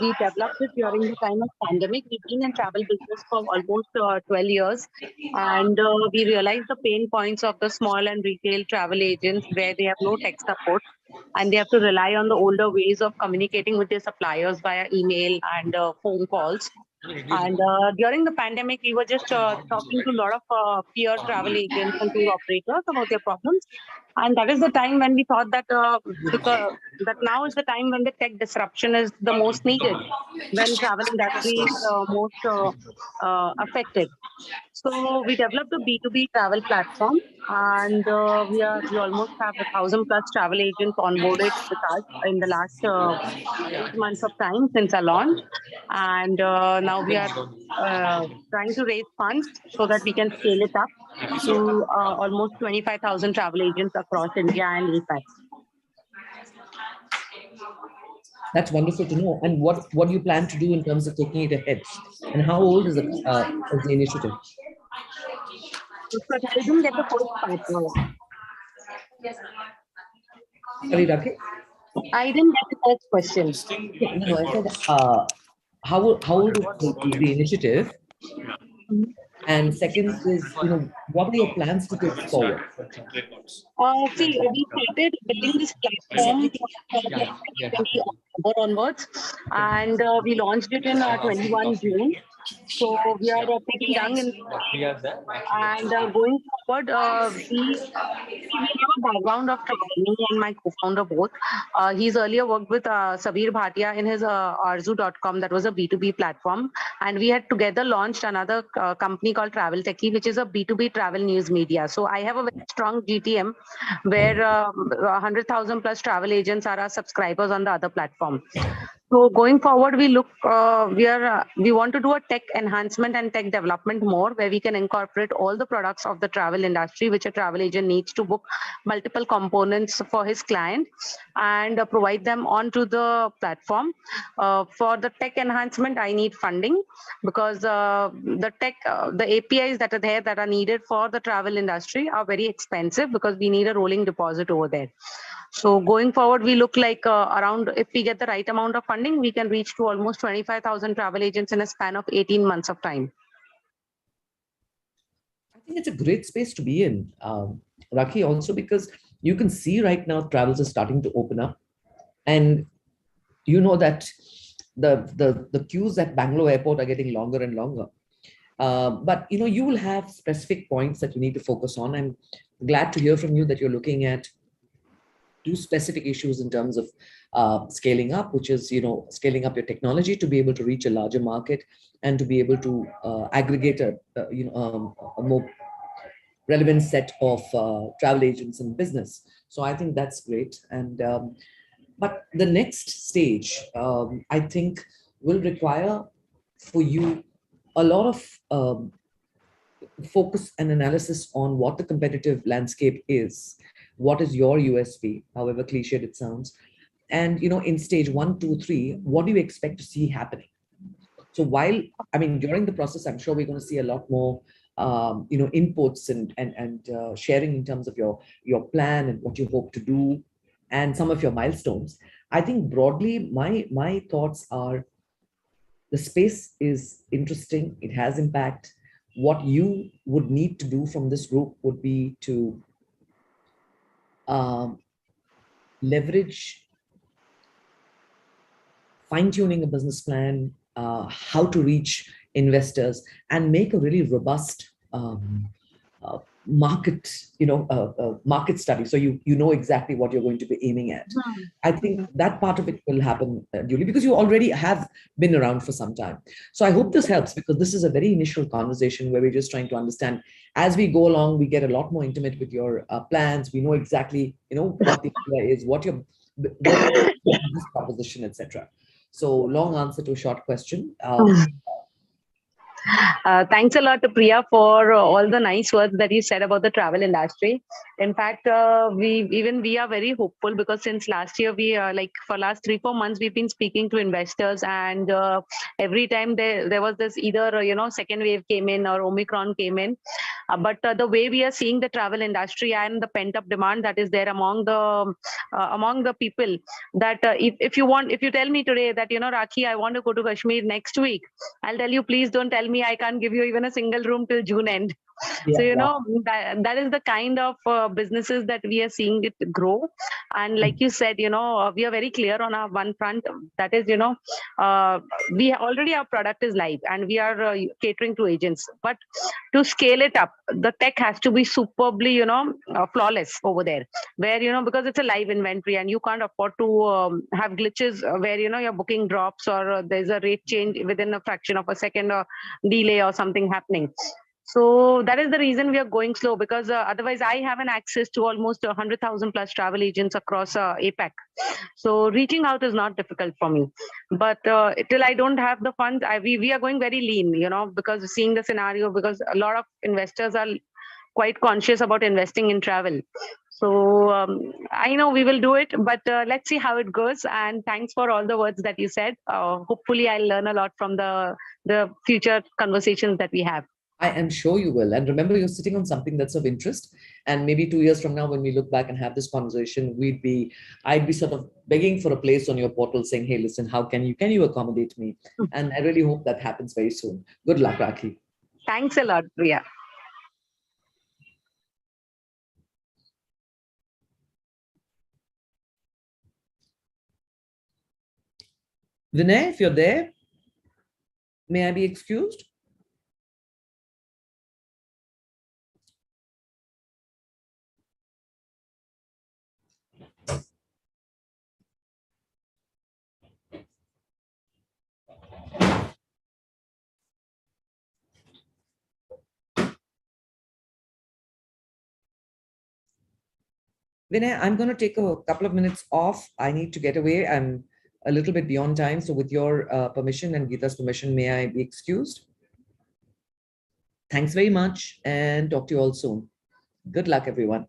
we developed it during the time of pandemic. We've been in travel business for almost 12 years. And we realized the pain points of the small and retail travel agents where they have no tech support. And they have to rely on the older ways of communicating with their suppliers via email and phone calls. And during the pandemic, we were just talking to a lot of peer travel agents and tour operators about their problems. And that is the time when we thought that that now is the time when the tech disruption is the most needed, when travel industry is most affected. So we developed a B2B travel platform, and we almost have 1,000+ travel agents onboarded with us in the last 8 months of time since our launch. And now we are trying to raise funds so that we can scale it up to almost 25,000 travel agents across India and APAC. That's wonderful to know. And what do you plan to do in terms of taking it ahead? And how old is the initiative? But I didn't get the first part. Sorry, Raki? I didn't get the first question. Yeah, no, I said, how old is the initiative? And second is, what are your plans to take this forward? See, we started building this platform from 2020 October onwards, and we launched it in 21 June. So we are pretty young in, and going forward, we have a background of travel, me and my co-founder both. He's earlier worked with Sabir Bhatia in his Arzu.com, that was a B2B platform. And we had together launched another company called Travel Techie, which is a B2B travel news media. So I have a very strong GTM where 100,000 plus travel agents are our subscribers on the other platform. So going forward, we want to do a tech enhancement and tech development more, where we can incorporate all the products of the travel industry, which a travel agent needs to book multiple components for his client, and provide them onto the platform. For the tech enhancement, I need funding, because the APIs that are there that are needed for the travel industry are very expensive, because we need a rolling deposit over there. So going forward, we look like around, if we get the right amount of funding, we can reach to almost 25,000 travel agents in a span of 18 months of time. I think it's a great space to be in, Raki, also because you can see right now travels are starting to open up, and you know that the queues at Bangalore airport are getting longer and longer. But you will have specific points that you need to focus on. I'm glad to hear from you that you're looking at two specific issues in terms of scaling up, which is scaling up your technology to be able to reach a larger market and to be able to aggregate a more relevant set of travel agents in business. So I think that's great. And but the next stage, I think, will require for you a lot of focus and analysis on what the competitive landscape is. What is your USP, however cliched it sounds? And in stage 1, 2, 3, what do you expect to see happening? So during the process, I'm sure we're going to see a lot more inputs and sharing in terms of your plan and what you hope to do and some of your milestones. I think broadly, my thoughts are the space is interesting. It has impact. What you would need to do from this group would be to leverage fine-tuning a business plan, how to reach investors, and make a really robust market, market study. So you know exactly what you're going to be aiming at. I think that part of it will happen, Julie, because you already have been around for some time. So I hope this helps, because this is a very initial conversation where we're just trying to understand. As we go along, we get a lot more intimate with your plans. We know exactly, what the idea is, what your business proposition, etc. So long answer to a short question. Thanks a lot to Priya for all the nice words that you said about the travel industry. In fact, we are very hopeful, because since last year, for last 3-4 months, we've been speaking to investors, and every time there was this either second wave came in or Omicron came in. But the way we are seeing the travel industry and the pent up demand that is there among the people, that if you tell me today that Rakhi, I want to go to Kashmir next week, I'll tell you, please don't tell me I can't give you even a single room till June end. Yeah, so that is the kind of businesses that we are seeing it grow. And like you said, we are very clear on our one front, that is we already, our product is live and we are catering to agents, but to scale it up, the tech has to be superbly flawless over there, where because it's a live inventory and you can't afford to have glitches where your booking drops, or there's a rate change within a fraction of a second, or delay or something happening. So that is the reason we are going slow, because otherwise I have an access to almost 100,000 plus travel agents across APAC. So reaching out is not difficult for me. But till I don't have the funds, we are going very lean, because seeing the scenario, because a lot of investors are quite conscious about investing in travel. So I know we will do it, but let's see how it goes. And thanks for all the words that you said. Hopefully I'll learn a lot from the future conversations that we have. I am sure you will. And remember, you're sitting on something that's of interest. And maybe 2 years from now, when we look back and have this conversation, I'd be sort of begging for a place on your portal saying, hey, listen, can you accommodate me? And I really hope that happens very soon. Good luck, Rakhi. Thanks a lot, Priya. Vinay, if you're there, may I be excused? Vinay, I'm going to take a couple of minutes off. I need to get away. I'm a little bit beyond time. So with your permission and Geeta's permission, may I be excused? Thanks very much and talk to you all soon. Good luck, everyone.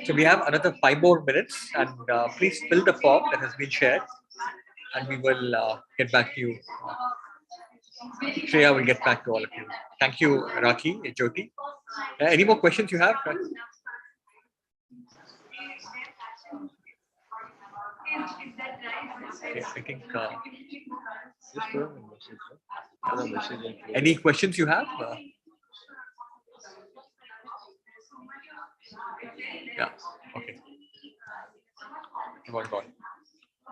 So we have another 5 more minutes, and please fill the form that has been shared, and we will get back to you. Shreya will get back to all of you. Thank you, Rakhi, Jyoti. Any more questions you have? Okay, I think. Any questions you have? Yeah. Okay. Gone.